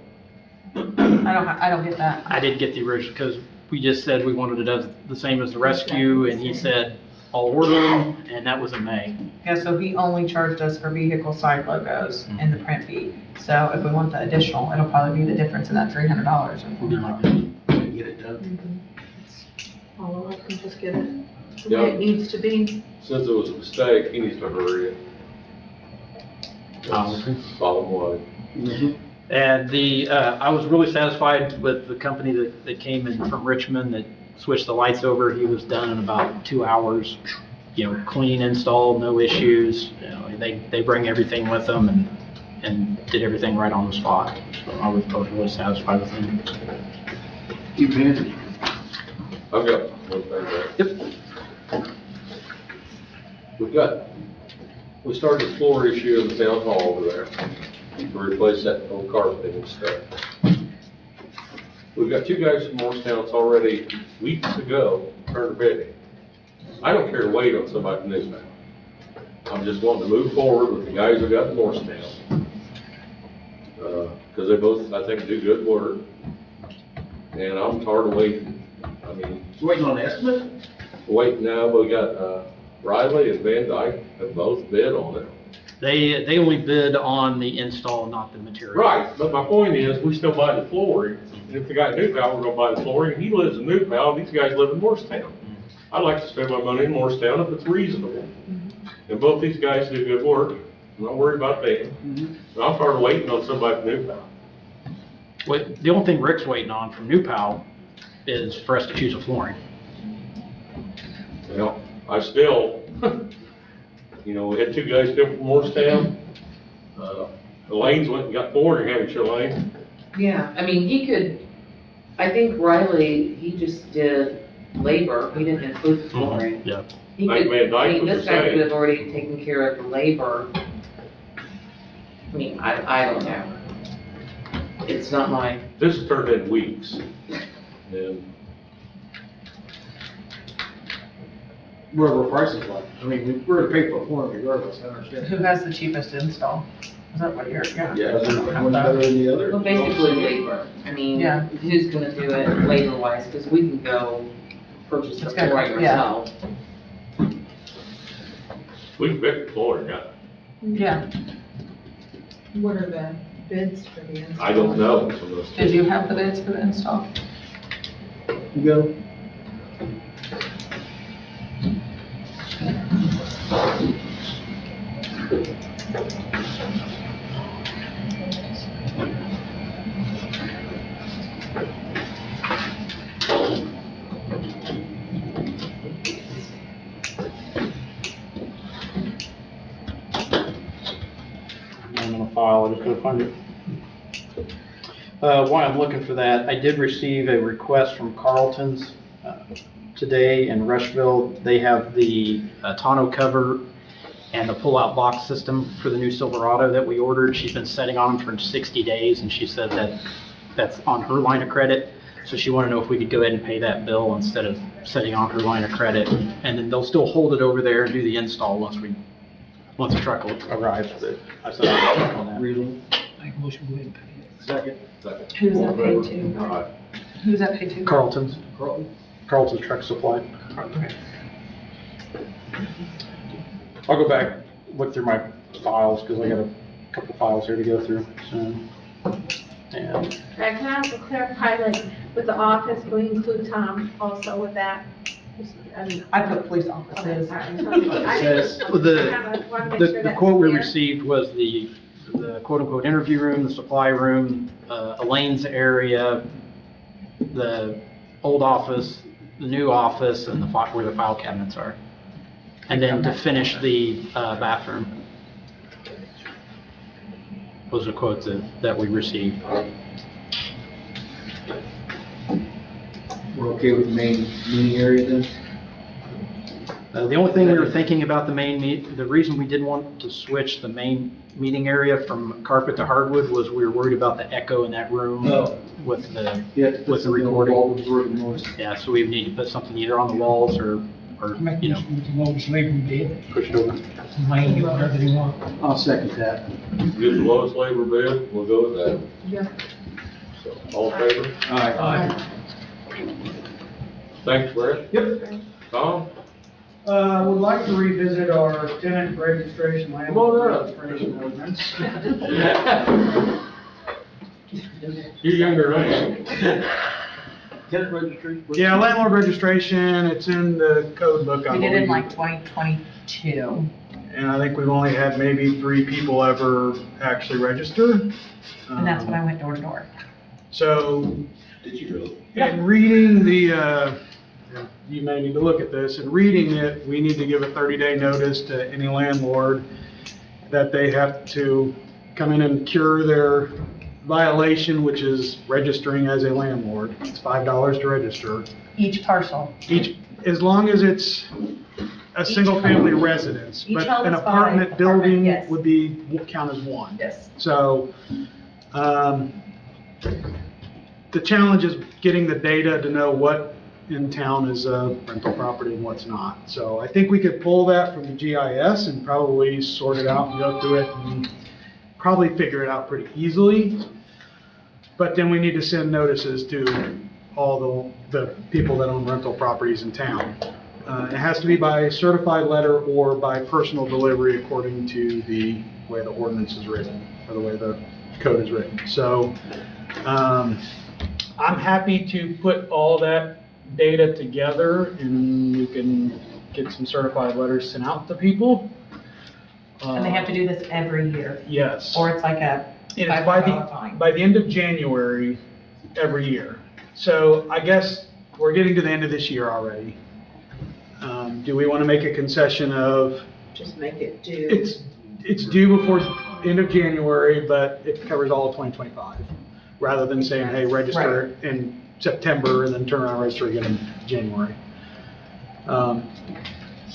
Speaker 5: I don't get that.
Speaker 8: I did get the original, because we just said we wanted it as the same as the rescue, and he said, I'll order them, and that was in May.
Speaker 5: Yeah, so he only charged us for vehicle side logos and the print fee. So if we want the additional, it'll probably be the difference in that $300 or something like that.
Speaker 3: Get it done.
Speaker 7: All of us can just get it the
Speaker 2: Yeah.
Speaker 7: way it needs to be.
Speaker 2: since it was a mistake, he needs to hurry it. Bottom line.
Speaker 3: Mhm.
Speaker 8: And I was really satisfied with the company that came in from Richmond that switched the lights over. He was done in about 2 hours, clean install, no issues. They bring everything with them and did everything right on the spot. So I was really satisfied with him.
Speaker 3: Keep handing.
Speaker 2: I've got one thing there.
Speaker 8: Yep.
Speaker 2: We started the floor issue in the town hall over there to replace that old carpeting and stuff. We've got 2 guys from Morristown that's already weeks ago turned a bid in. I don't care to wait on somebody new now. I'm just wanting to move forward with the guys we got in Morristown. Because they both, I think, do good work. And I'm tired of waiting. I mean,
Speaker 3: Waiting on an estimate?
Speaker 2: wait now, but we got Riley and Van Dyke have both bid on it.
Speaker 8: They only bid on the install, not the material.
Speaker 2: Right, but my point is, we still buy the flooring. And if the guy in New Pal, we're gonna buy the flooring. He lives in New Pal, these guys live in Morristown. I'd like to spend my money in Morristown if it's reasonable. And both these guys do good work. I'm not worried about them. And I'm tired of waiting on somebody from New Pal.
Speaker 8: The only thing Rick's waiting on from New Pal is for us to choose a flooring.
Speaker 2: Well, I still, we had 2 guys come from Morristown. The Lanes went and got flooring, haven't you, Lane?
Speaker 10: Yeah, I mean, I think Riley, he just did labor, he didn't include the flooring.
Speaker 8: Yeah.
Speaker 10: He
Speaker 2: Like
Speaker 10: could-
Speaker 2: Van Dyke
Speaker 10: I mean,
Speaker 2: was
Speaker 10: this
Speaker 2: the
Speaker 10: guy
Speaker 2: same.
Speaker 10: could have already taken care of the labor. I mean, I don't know. It's not my,
Speaker 2: This has turned in weeks. And
Speaker 3: Whatever prices like. I mean, we're gonna pay for one regardless, I understand.
Speaker 5: Who has the cheapest install? Is that what you're, yeah?
Speaker 3: Yeah, is there one better than the other?
Speaker 10: well, basically labor. I mean,
Speaker 5: Yeah.
Speaker 10: who's gonna do it labor-wise, because we can go purchase the
Speaker 5: It's gonna-
Speaker 10: flooring
Speaker 5: yeah.
Speaker 10: ourselves.
Speaker 2: we can pick the flooring, yeah.
Speaker 5: Yeah.
Speaker 7: What are the bids for the install?
Speaker 2: I don't know.
Speaker 5: Did you have the bids for the install?
Speaker 3: You go.
Speaker 8: I'm in a file, I just gotta find it. While I'm looking for that, I did receive a request from Carlton's today in Rushville. They have the tonneau cover and the pull-out box system for the new Silverado that we ordered. She's been setting on them for 60 days, and she said that that's on her line of credit. So she wanted to know if we could go ahead and pay that bill instead of setting on her line of credit. And then they'll still hold it over there and do the install once the truck arrives. But I said I'll check on that.
Speaker 3: Reasonable.
Speaker 4: Make a motion, go ahead and pay it.
Speaker 3: Second.
Speaker 5: Who's that paid to?
Speaker 2: All right.
Speaker 5: Who's that paid to?
Speaker 8: Carlton's
Speaker 3: Carlton?
Speaker 8: Truck Supply.
Speaker 5: Okay.
Speaker 8: I'll go back, look through my files, because I got a couple files here to go through. And
Speaker 12: Can I also clarify, like, with the office, will you include Tom also with that? I mean,
Speaker 5: I put police officers.
Speaker 12: I just wanna make sure
Speaker 8: the
Speaker 12: that's
Speaker 8: quote we
Speaker 12: clear.
Speaker 8: received was the quote-unquote interview room, the supply room, Elaine's area, the old office, the new office, and where the file cabinets are. And then to finish the bathroom. Those are quotes that we received.
Speaker 3: We're okay with the main meeting area then?
Speaker 8: The only thing we were thinking about the reason we didn't want to switch the main meeting area from carpet to hardwood was we were worried about the echo in that room
Speaker 3: Oh.
Speaker 8: with the
Speaker 3: With
Speaker 8: the recording.
Speaker 3: Absorbing noise.
Speaker 8: Yeah, so we need to put something either on the walls or,
Speaker 4: Make
Speaker 8: you
Speaker 4: this
Speaker 8: know,
Speaker 4: with the lowest labor bid,
Speaker 8: pushed over.
Speaker 4: Wayne, get whatever they want.
Speaker 3: I'll second that.
Speaker 2: Get the lowest labor bid, we'll go with that.
Speaker 7: Yeah.
Speaker 2: So, all in favor?
Speaker 3: Aye.
Speaker 2: Thanks, Brett.
Speaker 13: Yep.
Speaker 2: Tom?
Speaker 13: Would like to revisit our tenant registration,
Speaker 2: Come on
Speaker 13: landlord
Speaker 2: up.
Speaker 13: registration ordinance.
Speaker 2: You're younger than I am.
Speaker 3: Tenant registry?
Speaker 13: Yeah, landlord registration, it's in the code book, I
Speaker 5: We did it in
Speaker 13: believe.
Speaker 5: like 2022.
Speaker 13: And I think we've only had maybe 3 people ever actually register.
Speaker 5: And that's when I went door to door.
Speaker 13: So,
Speaker 11: Did you really?
Speaker 13: in reading you may need to look at this, in reading it, we need to give a 30-day notice to any landlord that they have to come in and cure their violation, which is registering as a landlord. It's $5 to register.
Speaker 5: Each parcel.
Speaker 13: As long as it's a single-family residence,
Speaker 5: Each
Speaker 13: but
Speaker 5: home
Speaker 13: an
Speaker 5: is 5,
Speaker 13: apartment
Speaker 5: apartment,
Speaker 13: building
Speaker 5: yes.
Speaker 13: would count as 1.
Speaker 5: Yes.
Speaker 13: So, the challenge is getting the data to know what in town is a rental property and what's not. So I think we could pull that from the GIS and probably sort it out and go through it and probably figure it out pretty easily. But then we need to send notices to all the people that own rental properties in town. It has to be by certified letter or by personal delivery according to the way the ordinance is written, or the way the code is written. So, I'm happy to put all that data together and you can get some certified letters sent out to people.
Speaker 5: And they have to do this every year.
Speaker 13: Yes.
Speaker 5: Or it's like a
Speaker 13: And it's
Speaker 5: $500 fine.
Speaker 13: by the end of January every year. So I guess we're getting to the end of this year already. Do we want to make a concession of,
Speaker 7: Just make it due.
Speaker 13: it's due before end of January, but it covers all of 2025, rather than saying, hey, register in September and then turn around and register again in January.
Speaker 3: So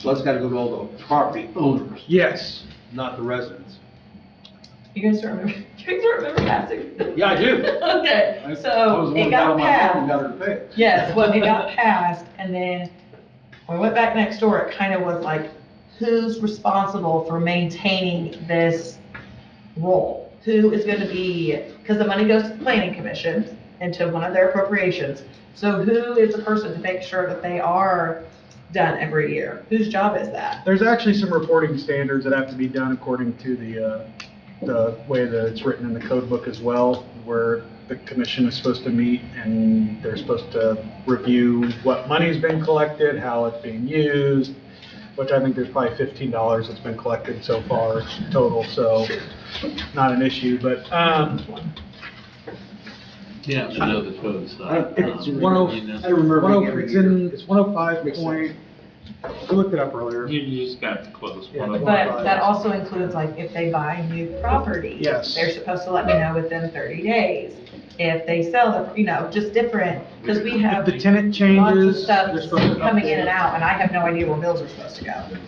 Speaker 3: that's gotta go to all the property owners,
Speaker 13: Yes.
Speaker 3: not the residents.
Speaker 5: You guys don't remember, passing?
Speaker 3: Yeah, I do.
Speaker 5: Okay,
Speaker 3: I was the
Speaker 5: so
Speaker 3: one
Speaker 5: it
Speaker 3: who
Speaker 5: got
Speaker 3: on my phone and
Speaker 5: passed.
Speaker 3: got her to pay it.
Speaker 5: Yes, well, it got passed, and then when we went back next door, it kind of was like, who's responsible for maintaining this role? Who is gonna be, because the money goes to the planning commission into one of their appropriations. So who is the person to make sure that they are done every year? Whose job is that?
Speaker 13: There's actually some reporting standards that have to be done according to the way that it's written in the code book as well, where the commission is supposed to meet and they're supposed to review what money's been collected, how it's being used, which I think there's probably $15 that's been collected so far total, so not an issue, but,
Speaker 11: Yeah, I know the code stuff.
Speaker 13: it's
Speaker 3: I remember every year.
Speaker 13: it's 105 point, I looked it up earlier.
Speaker 11: You just got close.
Speaker 13: Yeah,
Speaker 11: One of
Speaker 5: But
Speaker 11: them.
Speaker 5: that also includes like if they buy new property.
Speaker 13: Yes.
Speaker 5: They're supposed to let me know within 30 days. If they sell the, just different, because we
Speaker 13: If
Speaker 5: have
Speaker 13: the tenant
Speaker 5: lots of
Speaker 13: changes,
Speaker 5: stuff
Speaker 13: they're supposed to
Speaker 5: coming in
Speaker 13: update
Speaker 5: and
Speaker 13: it.
Speaker 5: out, and I have no idea where bills are supposed to go.
Speaker 2: It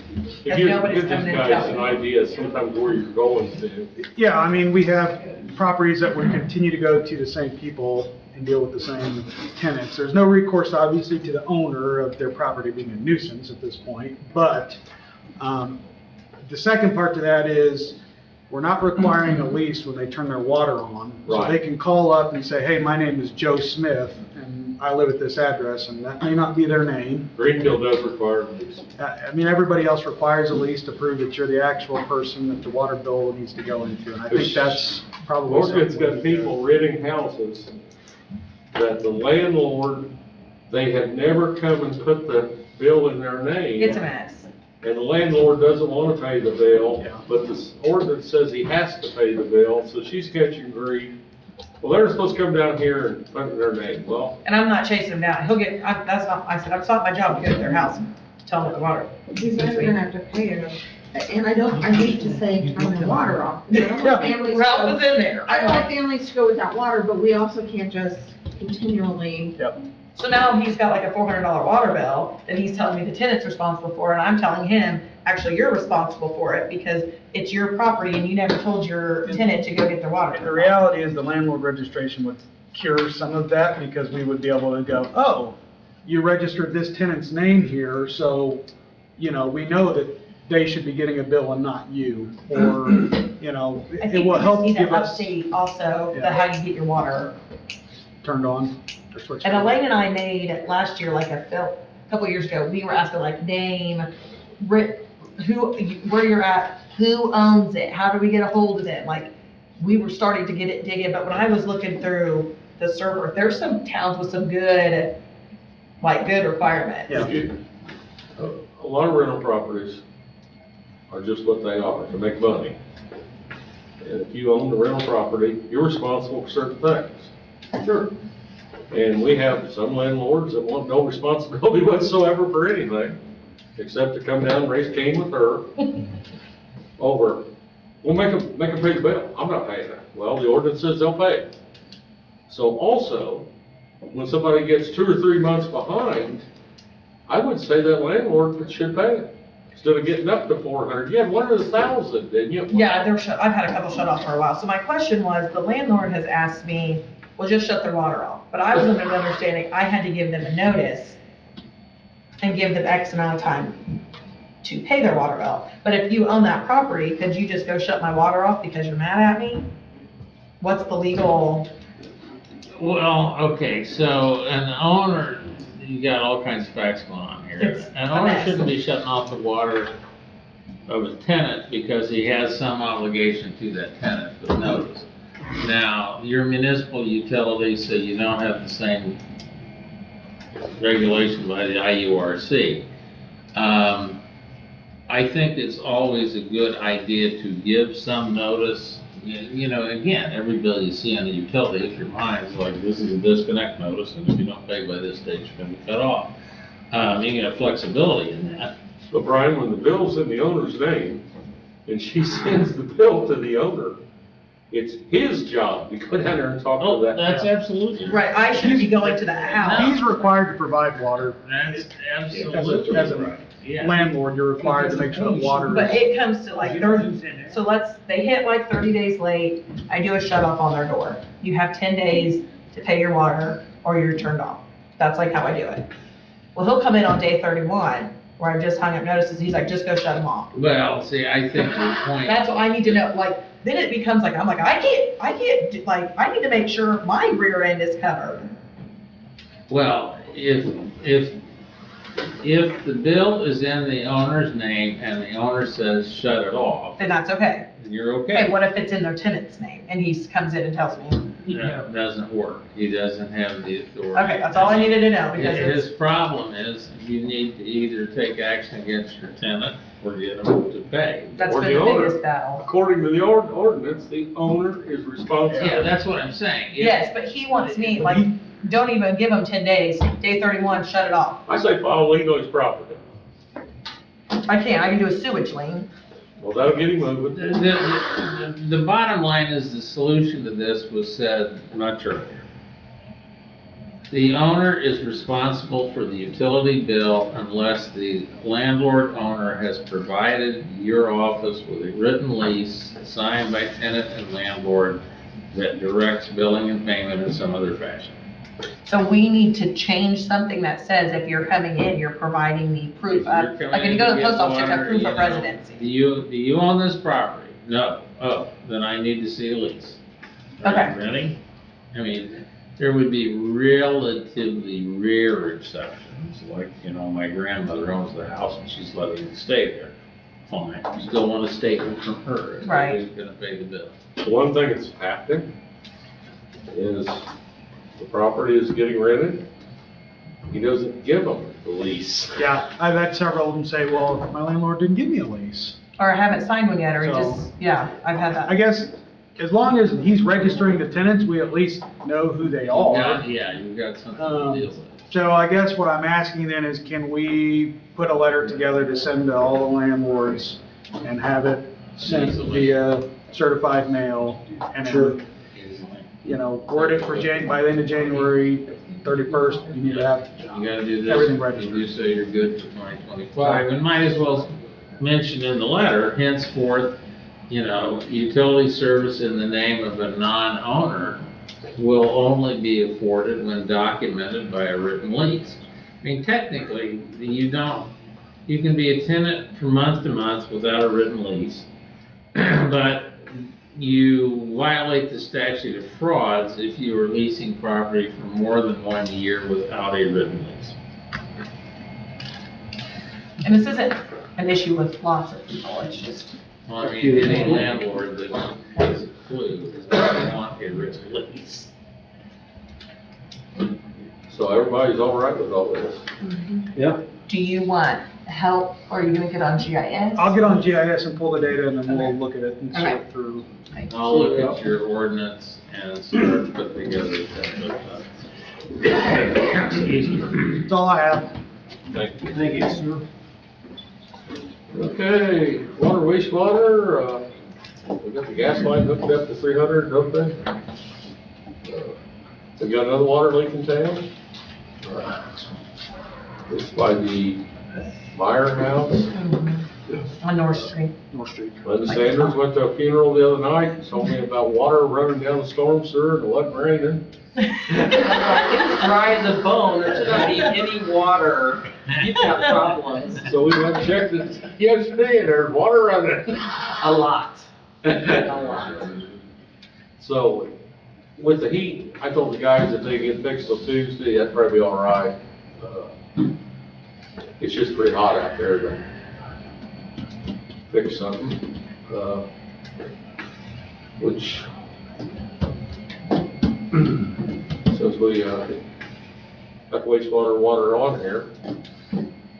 Speaker 5: Because
Speaker 2: gives
Speaker 5: nobody's
Speaker 2: these
Speaker 5: coming in and
Speaker 2: guys
Speaker 5: telling
Speaker 2: an
Speaker 5: me.
Speaker 2: idea sometimes where you're going to.
Speaker 13: Yeah, I mean, we have properties that would continue to go to the same people and deal with the same tenants. There's no recourse, obviously, to the owner of their property being a nuisance at this point, but the second part to that is, we're not requiring a lease when they turn their water on. So
Speaker 2: Right.
Speaker 13: they can call up and say, hey, my name is Joe Smith, and I live at this address, and that may not be their name.
Speaker 2: Greenfield does require a lease.
Speaker 13: I mean, everybody else requires a lease to prove that you're the actual person that the water bill needs to go into, and I think that's probably
Speaker 2: Morgan's
Speaker 13: something.
Speaker 2: got people renting houses that the landlord, they have never come and put the bill in their name.
Speaker 5: It's a mess.
Speaker 2: And the landlord doesn't want to pay the bill,
Speaker 13: Yeah.
Speaker 2: but the ordinance says he has to pay the bill, so she's catching grief. Well, they're supposed to come down here and put it in their name. Well,
Speaker 5: And I'm not chasing them down. He'll get, that's not, I said, it's not my job to go to their house and tell them the water.
Speaker 7: He's not gonna have to pay it. And I hate to say turn the water off. I don't want families
Speaker 5: Ralph
Speaker 7: to-
Speaker 5: was in there.
Speaker 7: I don't want families to go without water, but we also can't just continually
Speaker 13: Yep.
Speaker 5: So now he's got like a $400 water bill that he's telling me the tenant's responsible for, and I'm telling him, actually, you're responsible for it because it's your property and you never told your tenant to go get their water.
Speaker 13: The reality is the landlord registration would cure some of that because we would be able to go, oh, you registered this tenant's name here, so, we know that they should be getting a bill and not you, or,
Speaker 5: I
Speaker 13: it
Speaker 5: think
Speaker 13: will
Speaker 5: we just
Speaker 13: help
Speaker 5: need to
Speaker 13: give us
Speaker 5: update also
Speaker 13: Yeah.
Speaker 5: the how you get your water.
Speaker 13: turned on. Or switched
Speaker 5: And
Speaker 13: on.
Speaker 5: Elaine and I made last year, like a couple years ago, we were asking like name, where you're at, who owns it, how do we get a hold of it? Like, we were starting to get it digging, but when I was looking through the server, there's some towns with some good requirements.
Speaker 13: Yeah.
Speaker 2: A lot of rental properties are just what they are, to make money. And if you own the rental property, you're responsible for certain things. Sure. And we have some landlords that want no responsibility whatsoever for anything, except to come down and raise Cain with her over, well, make them pay the bill. I'm not paying it. Well, the ordinance says they'll pay. So also, when somebody gets 2 or 3 months behind, I would say that landlord should pay it. Instead of getting up to 400, you had 1,000, didn't you?
Speaker 5: Yeah, I've had a couple shut off for a while. So my question was, the landlord has asked me, well, just shut their water off. But I was under the understanding I had to give them a notice and give them X amount of time to pay their water bill. But if you own that property, could you just go shut my water off because you're mad at me? What's the legal?
Speaker 6: Well, okay, so an owner, you got all kinds of facts going on here.
Speaker 5: It's
Speaker 6: An
Speaker 5: a
Speaker 6: owner
Speaker 5: mess.
Speaker 6: shouldn't be shutting off the water of a tenant because he has some obligation to that tenant with notice. Now, your municipal utility, so you don't have the same regulation by the IURC. I think it's always a good idea to give some notice. Again, every bill you see on the utility, if your mind is like, this is a disconnect notice, and if you don't pay by this date, you're gonna be cut off. You can have flexibility in that.
Speaker 2: But Brian, when the bill's in the owner's name, and she sends the bill to the owner, it's his job to go down there and talk to that.
Speaker 6: That's absolutely.
Speaker 5: Right, I shouldn't be going to the house.
Speaker 13: He's required to provide water.
Speaker 6: That's
Speaker 13: As
Speaker 6: absolutely
Speaker 13: a
Speaker 6: right. Yeah.
Speaker 13: landlord, you're required to make sure the water
Speaker 5: But
Speaker 13: is.
Speaker 5: it comes to like 30, so they hit like 30 days late, I do a shut off on their door. You have 10 days to pay your water or you're turned off. That's like how I do it. Well, he'll come in on day 31, where I've just hung up notices, he's like, just go shut them off.
Speaker 6: Well, see, I think your point.
Speaker 5: That's what I need to know, like, then it becomes like, I'm like, I can't, like, I need to make sure my rear end is covered.
Speaker 6: Well, if the bill is in the owner's name and the owner says shut it off,
Speaker 5: Then that's okay.
Speaker 6: then you're
Speaker 5: Okay,
Speaker 6: okay.
Speaker 5: what if it's in their tenant's name and he comes in and tells me?
Speaker 6: That doesn't work. He doesn't have the authority.
Speaker 5: Okay, that's all I needed to know because
Speaker 6: His
Speaker 5: it's,
Speaker 6: problem is you need to either take action against your tenant or get him to pay.
Speaker 5: that's
Speaker 2: Or
Speaker 5: been
Speaker 2: the
Speaker 5: the
Speaker 2: owner.
Speaker 5: biggest battle.
Speaker 2: According to the ordinance, the owner is responsible.
Speaker 6: Yeah, that's what I'm saying. If-
Speaker 5: Yes, but he wants me, like, don't even give him 10 days, day 31, shut it off.
Speaker 2: I say file a lien on his property.
Speaker 5: I can't, I can do a sewage lien.
Speaker 2: Well, that'll get him moving.
Speaker 6: The bottom line is the solution to this was said much earlier. The owner is responsible for the utility bill unless the landlord owner has provided your office with a written lease signed by tenant and landlord that directs billing and payment in some other fashion.
Speaker 5: So we need to change something that says if you're coming in, you're providing me proof of, like, when you go to the post office, you have proof of residency.
Speaker 6: Do you own this property? No. Oh, then I need to see a lease.
Speaker 5: Okay.
Speaker 6: Ready? I mean, there would be relatively rare exceptions, like, my grandmother owns the house and she's letting it stay there. Fine, you still want a statement from her. if
Speaker 5: Right.
Speaker 6: Who's gonna pay the bill?
Speaker 2: The one thing that's happening is the property is getting rented. He doesn't give them the lease.
Speaker 13: Yeah, I've had several of them say, well, my landlord didn't give me a lease.
Speaker 5: Or I haven't signed one yet, or he
Speaker 13: So-
Speaker 5: just, yeah, I've had
Speaker 13: I
Speaker 5: that.
Speaker 13: guess, as long as he's registering the tenants, we at least know who they are.
Speaker 6: Yeah, you've got something to deal with.
Speaker 13: So I guess what I'm asking then is, can we put a letter together to send to all the landlords and have it sent via certified mail? And then
Speaker 6: Easily.
Speaker 13: word it for by the end of January 31st, you need to have
Speaker 6: You gotta do this,
Speaker 13: everything
Speaker 6: you
Speaker 13: registered.
Speaker 6: do say you're good for 2025, and might as well mention in the letter, henceforth, utility service in the name of a non-owner will only be afforded when documented by a written lease. I mean, technically, you can be a tenant from month to month without a written lease, but you violate the statute of frauds if you are leasing property for more than 1 year without a written lease.
Speaker 5: And this isn't an issue with lots of people, it's just,
Speaker 6: Well, I mean, any landlord that has a clue is going to want a written lease.
Speaker 2: So everybody's all right with all this?
Speaker 13: Yeah.
Speaker 5: do you want help, or are you gonna get on GIS?
Speaker 13: I'll get on GIS and pull the data, and then we'll look at it and
Speaker 5: Okay.
Speaker 13: sort through.
Speaker 6: I'll look at your ordinance and start put together that.
Speaker 13: That's all I have.
Speaker 2: Thank you.
Speaker 13: Thank you, sir.
Speaker 2: Okay, water, wastewater, we got the gas line hooked up to 300, don't they? We got another water leak in town. It's by the Meyer house.
Speaker 5: On North Street.
Speaker 13: North Street.
Speaker 2: Linda Sanders went to a funeral the other night, told me about water running down the storm sewer, and it wasn't raining.
Speaker 10: It's dry as a bone, there should not be any water, you've got problems.
Speaker 2: So we went and checked it yesterday, and there's water running.
Speaker 10: A lot. A lot.
Speaker 2: So, with the heat, I told the guys if they get fixed till Tuesday, that'd probably be all right. It's just pretty hot out there to fix something, which, since we, got wastewater water on here,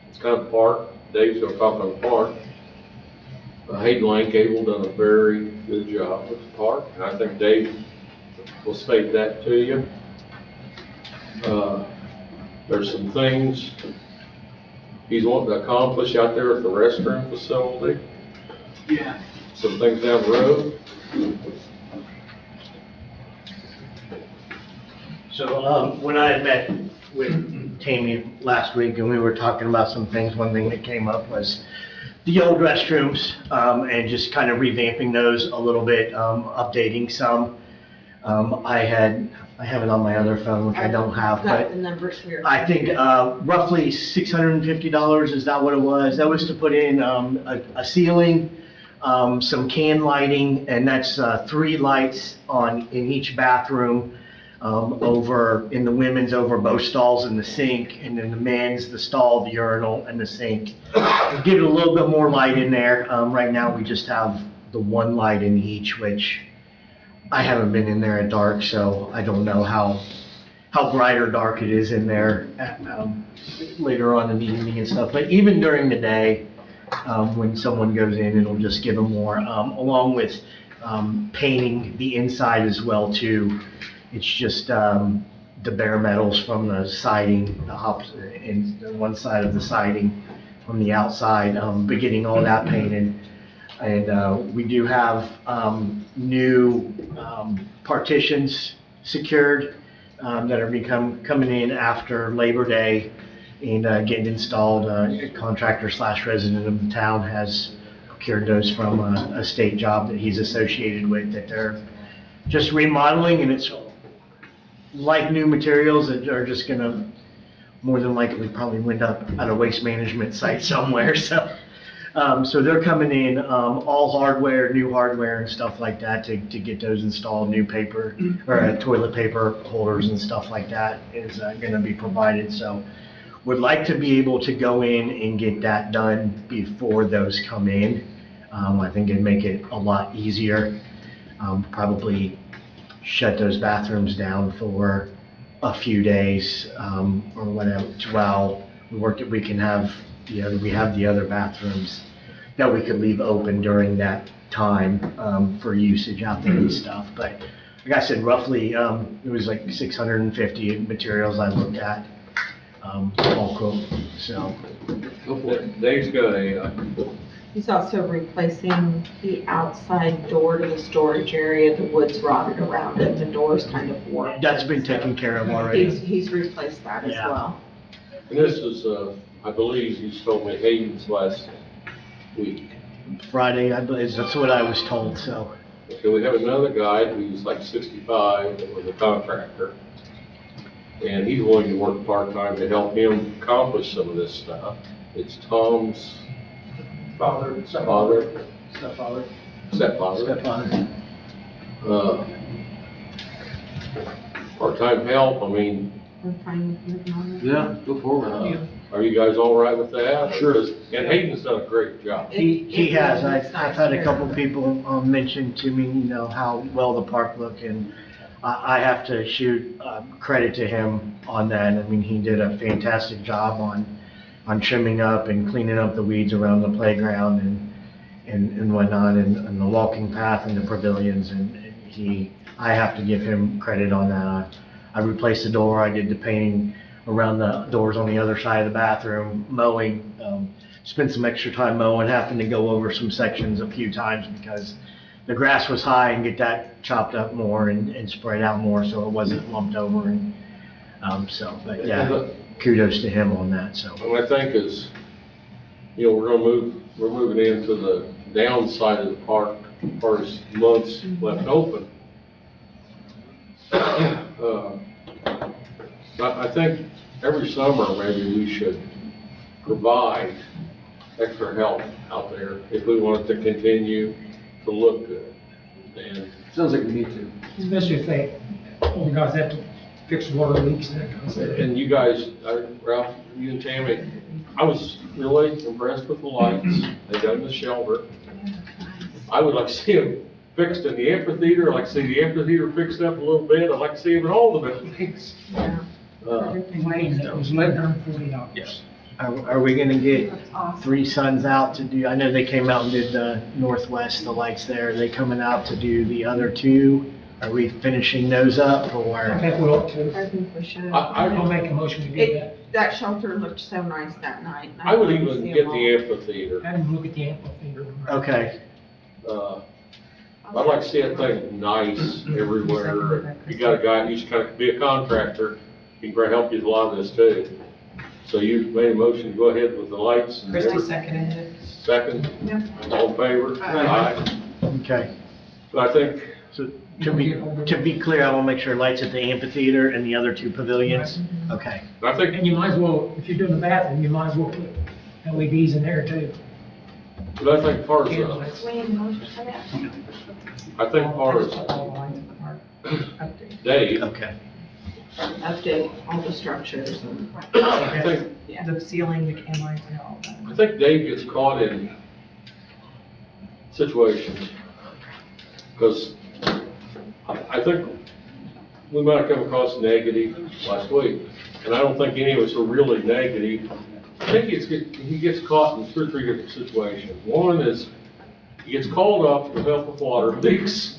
Speaker 2: it's kind of park, Dave's gonna talk on the park. Hayden Langkabel done a very good job with the park, and I think Dave will state that to you. There's some things he's wanting to accomplish out there at the restroom facility.
Speaker 13: Yeah.
Speaker 2: Some things down the road.
Speaker 14: So, when I had met with Tammy last week and we were talking about some things, one thing that came up was the old restrooms, and just kind of revamping those a little bit, updating some. I have it on my other phone, which I don't have,
Speaker 12: Got
Speaker 14: but
Speaker 12: the numbers here.
Speaker 14: I think, roughly $650, is that what it was? That was to put in, a ceiling, some can lighting, and that's, 3 lights in each bathroom, over, in the women's, over both stalls and the sink, and then the men's, the stall, the urinal, and the sink. Give it a little bit more light in there. Right now, we just have the 1 light in each, which I haven't been in there at dark, so I don't know how bright or dark it is in there, later on in the evening and stuff. But even during the day, when someone goes in, it'll just give them more, along with, painting the inside as well too. It's just, the bare metals from the siding, the hops, in one side of the siding from the outside, but getting all that painted. And we do have new partitions secured that are coming in after Labor Day and getting installed. A contractor / resident of the town has procured those from a state job that he's associated with, that they're just remodeling, and it's like new materials that are just gonna more than likely probably wind up at a waste management site somewhere. So they're coming in, all hardware, new hardware and stuff like that to get those installed. New paper or toilet paper holders and stuff like that is gonna be provided. So would like to be able to go in and get that done before those come in. I think it'd make it a lot easier. Probably shut those bathrooms down for a few days, or whatever, while we can have, we have the other bathrooms that we could leave open during that time, for usage out there and stuff. But like I said, roughly, it was like 650 materials I looked at, all quote, so.
Speaker 2: Dave's got
Speaker 7: He's also replacing the outside door to the storage area. The wood's rotted around it, the door's kind of warped.
Speaker 14: That's been taken care of already.
Speaker 7: He's replaced that as
Speaker 14: Yeah.
Speaker 7: well.
Speaker 2: And this is, I believe you told me Hayden's last week.
Speaker 14: Friday, I believe, that's what I was told, so.
Speaker 2: Okay, we have another guy who's like 65, that was a contractor. And he's willing to work part-time to help him accomplish some of this stuff. It's Tom's
Speaker 3: Father,
Speaker 2: father,
Speaker 3: stepfather.
Speaker 2: stepfather. Part-time help, I mean,
Speaker 7: I'm fine with moving on.
Speaker 3: Yeah, go forward.
Speaker 2: are you guys all right with that?
Speaker 3: Sure.
Speaker 2: And Hayden's done a great job.
Speaker 14: He has,
Speaker 7: It's
Speaker 14: I've
Speaker 7: nice
Speaker 14: had a
Speaker 7: here.
Speaker 14: couple people mention to me, how well the park looked, and I have to shoot credit to him on that. I mean, he did a fantastic job on trimming up and cleaning up the weeds around the playground and whatnot, and the walking path and the pavilions, and I have to give him credit on that. I replaced the door, I did the painting around the doors on the other side of the bathroom, mowing, spent some extra time mowing, having to go over some sections a few times because the grass was high, and get that chopped up more and spread out more so it wasn't lumped over, and but yeah, kudos to him on that, so.
Speaker 2: And I think is, we're moving into the downside of the park as far as months left open. I think every summer maybe we should provide extra help out there if we want it to continue to look good. And
Speaker 3: Sounds like we need to.
Speaker 4: Especially if you guys have to fix water leaks and that kind of stuff.
Speaker 2: And you guys, Ralph, you and Tammy, I was really impressed with the lights. They done the shelter. I would like to see them fixed in the amphitheater. I'd like to see the amphitheater fixed up a little bit. I'd like to see them in all the buildings.
Speaker 7: Yeah.
Speaker 4: Wayne, that was $1,140.
Speaker 2: Yes.
Speaker 14: Are we gonna get
Speaker 7: That's awesome.
Speaker 14: 3 Sons out to do, I know they came out and did the northwest, the lights there, are they coming out to do the other 2? Are we finishing those up,
Speaker 4: I
Speaker 14: or?
Speaker 4: think we ought to.
Speaker 7: I think we should.
Speaker 4: I'll make a motion to do that.
Speaker 7: That shelter looked so nice that night. and
Speaker 2: I would
Speaker 7: wanted to
Speaker 2: even
Speaker 7: see
Speaker 2: get
Speaker 7: them
Speaker 2: the
Speaker 7: all.
Speaker 2: amphitheater.
Speaker 4: Have them look at the amphitheater.
Speaker 14: Okay,
Speaker 2: I'd like to see that thing nice everywhere. You got a guy, he's kind of be a contractor, he can probably help you with a lot of this too. So you made a motion to go ahead with the lights. and
Speaker 5: Kristi seconded it.
Speaker 2: Second,
Speaker 7: Yep.
Speaker 2: all in favor?
Speaker 5: Aye.
Speaker 14: okay.
Speaker 2: So I think,
Speaker 14: So to be clear, I wanna make sure lights at the amphitheater and the other 2 pavilions? Okay.
Speaker 4: And you might as well, if you're doing the bathroom, you might as well put LEDs in there too.
Speaker 2: but I think part of,
Speaker 4: Candlelights.
Speaker 12: Wayne, motion for that?
Speaker 2: I think part of
Speaker 5: All the lines in the park. Update.
Speaker 2: Dave,
Speaker 14: Okay.
Speaker 7: Update all the structures and.
Speaker 2: I think,
Speaker 5: The ceiling, the can lights, and all
Speaker 2: I
Speaker 5: that.
Speaker 2: think Dave gets caught in situations, because I think we might have come across negative last week, and I don't think any of us are really negative. I think he gets caught in 2 or 3 different situations. One is, he gets called up to help with water leaks,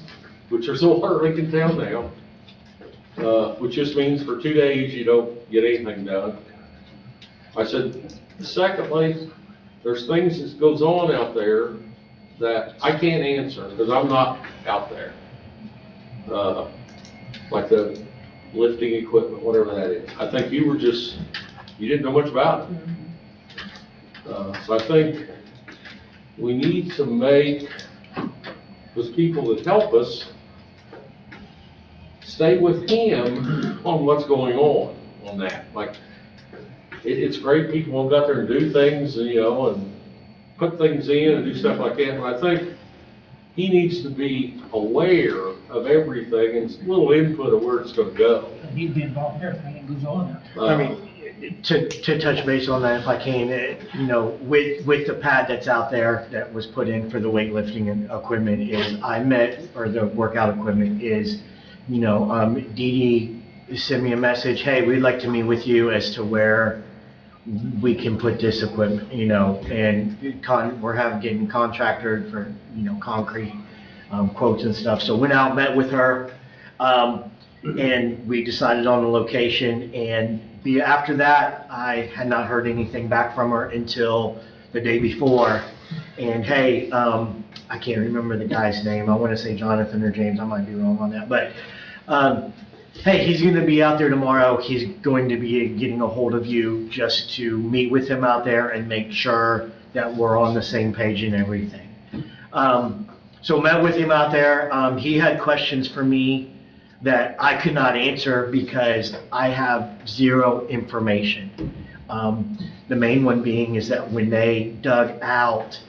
Speaker 2: which there's a water leak in town now, which just means for 2 days you don't get anything done. I said, secondly, there's things that goes on out there that I can't answer because I'm not out there. Like the lifting equipment, whatever that is. I think you didn't know much about it. So I think we need to make those people that help us stay with him on what's going on that. Like, it's great people want to go out there and do things, and put things in and do stuff like that, but I think he needs to be aware of everything and a little input of where it's gonna go.
Speaker 4: He'd be involved in everything that goes on there.
Speaker 14: I mean, to touch base on that if I can, with the pad that's out there that was put in for the weightlifting and equipment or the workout equipment is, Dee Dee sent me a message, hey, we'd like to meet with you as to where we can put this equipment, and we're getting contracted for, concrete quotes and stuff. So went out, met with her, and we decided on the location. And after that, I had not heard anything back from her until the day before. And hey, I can't remember the guy's name. I want to say Jonathan or James. I might be wrong on that. But hey, he's going to be out there tomorrow. He's going to be getting a hold of you just to meet with him out there and make sure that we're on the same page and everything. So met with him out there. He had questions for me that I could not answer because I have zero information. The main one being is that when they dug out,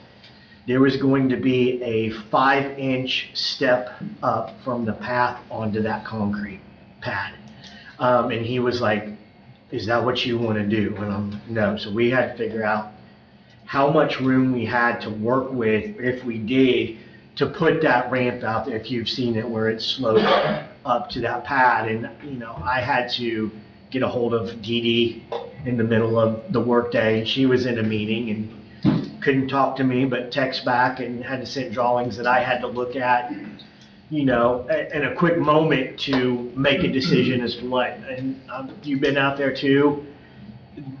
Speaker 14: there was going to be a 5-inch step up from the path onto that concrete pad. And he was like, is that what you want to do? And I'm, no. So we had to figure out how much room we had to work with if we did to put that ramp out there, if you've seen it, where it sloped up to that pad. And, you know, I had to get a hold of Dee Dee in the middle of the workday. She was in a meeting and couldn't talk to me, but text back and had to send drawings that I had to look at, you know, in a quick moment to make a decision as to what. And you've been out there too.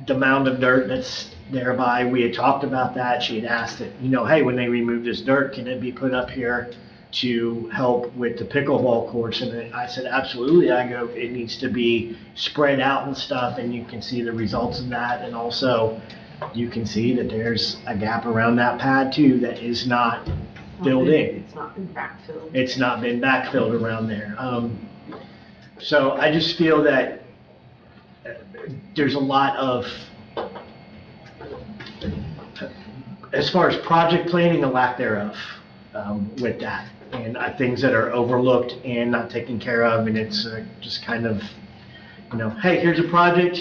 Speaker 14: The mound of dirt that's thereby, we had talked about that. She had asked that, you know, hey, when they remove this dirt, can it be put up here to help with the pickleball courts? And I said, absolutely. I go, it needs to be spread out and stuff, and you can see the results of that. And also, you can see that there's a gap around that pad too that is not filled in.
Speaker 7: It's not been backfilled.
Speaker 14: It's not been backfilled around there. So I just feel that there's a lot of, as far as project planning, a lack thereof with that. And things that are overlooked and not taken care of, and it's just kind of, you know, hey, here's a project,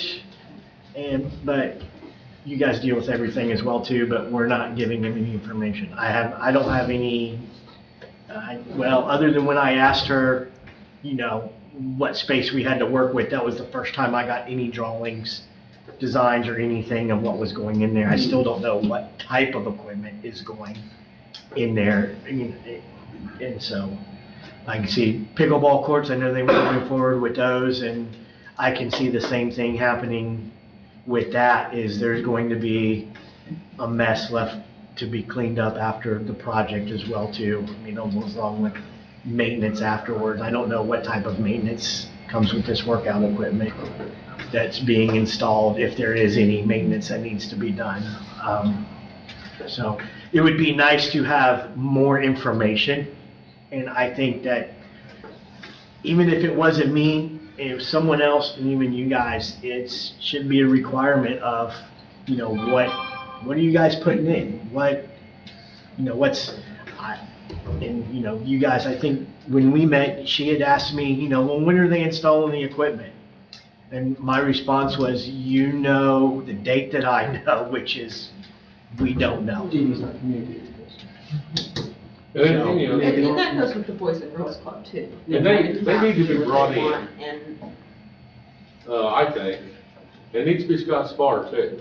Speaker 14: but you guys deal with everything as well too, but we're not giving them any information. I don't have any, well, other than when I asked her, you know, what space we had to work with, that was the first time I got any drawings, designs, or anything of what was going in there. I still don't know what type of equipment is going in there. And so I can see pickleball courts. I know they were moving forward with those, and I can see the same thing happening with that. Is there's going to be a mess left to be cleaned up after the project as well too. I mean, almost along with maintenance afterwards. I don't know what type of maintenance comes with this workout equipment that's being installed, if there is any maintenance that needs to be done. So it would be nice to have more information, and I think that even if it wasn't me, if someone else, and even you guys, it should be a requirement of, you know, what are you guys putting in? What, you know, and, you know, you guys, I think when we met, she had asked me, you know, well, when are they installing the equipment? And my response was, you know, the date that I know, which is, we don't know.
Speaker 3: Dee's not communicating with us.
Speaker 2: And, you know,
Speaker 7: And that goes with the Boys and Girls Club too.
Speaker 2: And they need to be brought in.
Speaker 7: And
Speaker 2: I think. It needs to be Scott Spar too,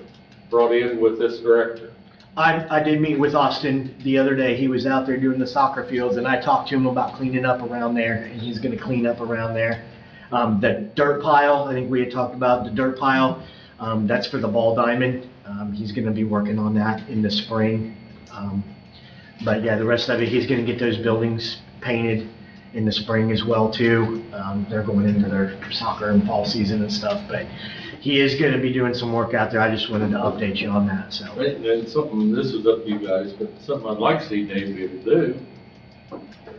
Speaker 2: brought in with this director.
Speaker 14: I did meet with Austin the other day. He was out there doing the soccer fields, and I talked to him about cleaning up around there, and he's gonna clean up around there. The dirt pile, I think we had talked about the dirt pile, that's for the ball diamond. He's gonna be working on that in the spring. But yeah, the rest of it, he's gonna get those buildings painted in the spring as well too. They're going into their soccer and fall season and stuff, but he is gonna be doing some work out there. I just wanted to update you on that, so.
Speaker 2: And something, this is up to you guys, but something I'd like to see David do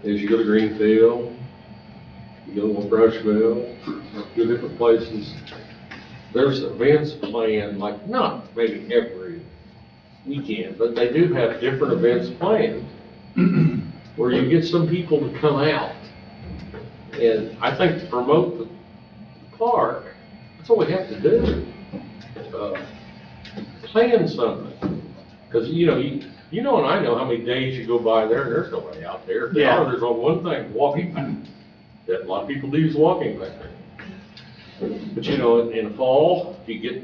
Speaker 2: is you go to Greenfield, you go to Brushville, a few different places. There's events planned, like not maybe every weekend, but they do have different events planned where you get some people to come out. And I think to promote the park, that's all we have to do. Plan something. Because, you know, and I know how many days you go by there and there's nobody out there. If there are, there's only one thing, walking back. That a lot of people do is walking back there. But, you know, in the fall, if you get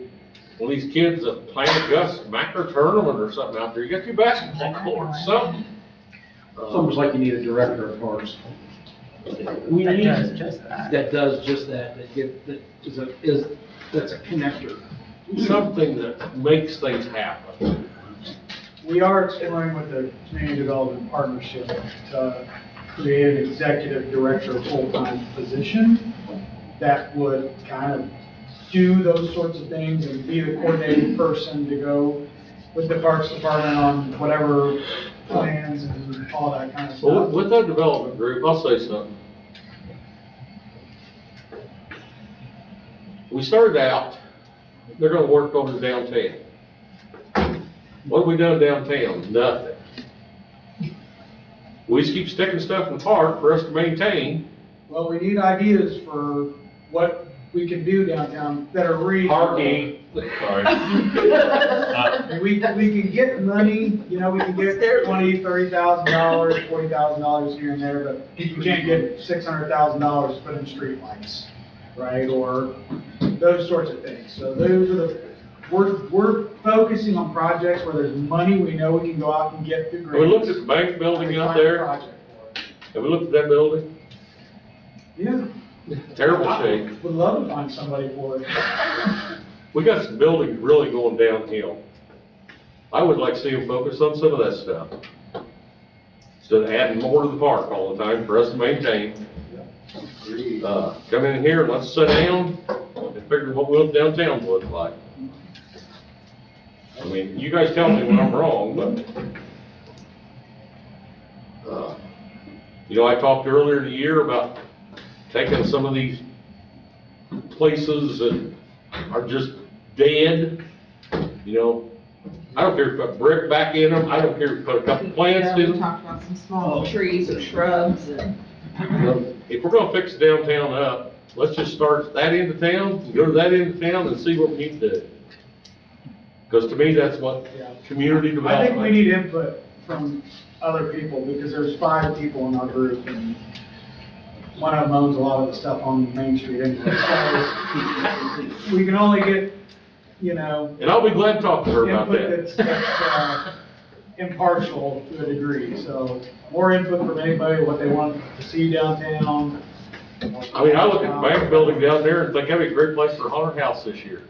Speaker 2: one of these kids that plan a Gus Macker tournament or something out there, you got 2 basketball courts, something.
Speaker 3: It's almost like you need a director of parks.
Speaker 4: We need. That does just that.
Speaker 3: That does just that, that's a connector.
Speaker 2: Something that makes things happen.
Speaker 13: we are exploring with the Community Development Partnership to create an executive director full-time position that would kind of do those sorts of things and be the coordinating person to go with the Parks Department on whatever plans and all that kind of
Speaker 2: Well,
Speaker 13: stuff.
Speaker 2: with that development group, I'll say something. We started out, they're gonna work over the downtown. What have we done downtown? Nothing. We just keep sticking stuff in the park for us to maintain.
Speaker 13: Well, we need ideas for what we can do downtown that are reasonable.
Speaker 2: Parking, sorry.
Speaker 13: We can get money, you know, we can get $20,000, $30,000, $40,000 here and there, but you can't get $600,000 to put in streetlights, right? Or those sorts of things. So those are we're focusing on projects where there's money, we know we can go out and get the grants.
Speaker 2: Have we looked at the bank building out there? Have we looked at that building?
Speaker 13: Yeah.
Speaker 2: Terrible shape.
Speaker 13: Would love to find somebody for it.
Speaker 2: We got some buildings really going downhill. I would like to see them focus on some of that stuff. Instead of adding more to the park all the time for us to maintain. Come in here, let's sit down and figure what we want downtown to look like. I mean, you guys tell me when I'm wrong, but, you know, I talked earlier in the year about taking some of these places that are just dead, you know. I don't care if you put brick back in them, I don't care if you put a couple plants in
Speaker 7: We
Speaker 2: them.
Speaker 7: talked about some small trees or shrubs and.
Speaker 2: If we're gonna fix downtown up, let's just start that end of town, and go to that end of town and see what we need to do. Because to me, that's what community
Speaker 13: I think we
Speaker 2: development.
Speaker 13: need input from other people, because there's 5 people in our group, and one of them owns a lot of the stuff on Main Street anyway. So we can only get, you know,
Speaker 2: And I'll be glad to talk to her about
Speaker 13: input
Speaker 2: that.
Speaker 13: that's impartial to a degree. So more input from anybody, what they want to see downtown.
Speaker 2: I mean, I look at the bank building down there and think that'd be a great place for a haunted house this year.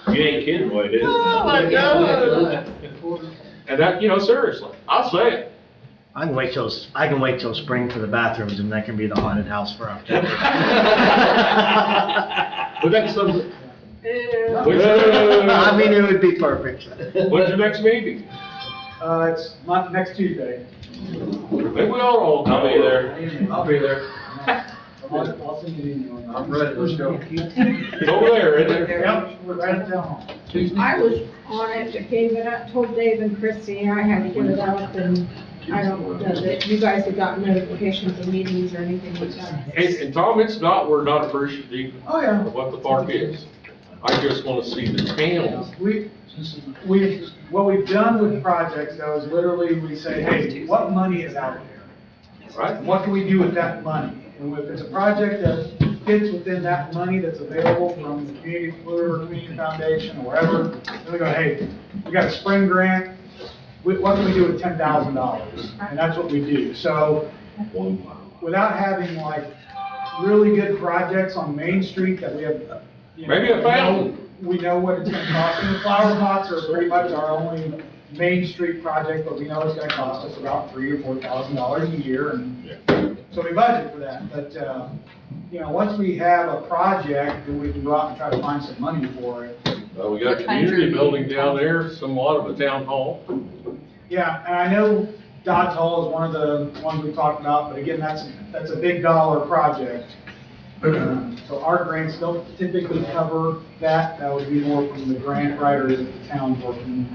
Speaker 11: You ain't kidding what it is.
Speaker 5: Oh, my God.
Speaker 2: And that, you know, seriously, I'll say it.
Speaker 14: I can wait till spring for the bathrooms, and that can be the haunted house for October.
Speaker 2: But that's something.
Speaker 14: I mean, it would be perfect.
Speaker 2: When's your next meeting?
Speaker 13: It's not next Tuesday.
Speaker 2: Maybe we all
Speaker 3: I'll be there.
Speaker 13: I'll
Speaker 3: be there.
Speaker 13: I'll send you an email.
Speaker 3: I'm ready, let's go.
Speaker 2: It's over there, isn't it?
Speaker 13: Yep, we're right at town hall.
Speaker 12: I was on it, gave it up, told Dave and Kristi I had to give it up, and I don't know that you guys have gotten notifications of meetings or anything like that.
Speaker 2: And Tom, it's not, we're not appreciative
Speaker 13: Oh, yeah.
Speaker 2: of what the park is. I just wanna see the town.
Speaker 13: What we've done with projects though is literally we say, hey, what money is out there? Right? What can we do with that money? And if it's a project that fits within that money that's available from the community, Fluor, Community Foundation, or wherever, then we go, hey, we got a spring grant, what can we do with $10,000? And that's what we do. So without having like really good projects on Main Street that we have, you know,
Speaker 2: Maybe a fountain.
Speaker 13: we know what it's gonna cost, and the flower pots are pretty much our only Main Street project, but we know it's gonna cost us about $3,000 or $4,000 a year, and so we budget for that, but, you know, once we have a project, then we can go out and try to find some money for it.
Speaker 2: We got a community building down there, somewhat of a town hall.
Speaker 13: Yeah, and I know Dodge Hall is one of the ones we talked about, but again, that's a big dollar project. So our grants don't typically cover that, that would be more from the grant writers that the town's working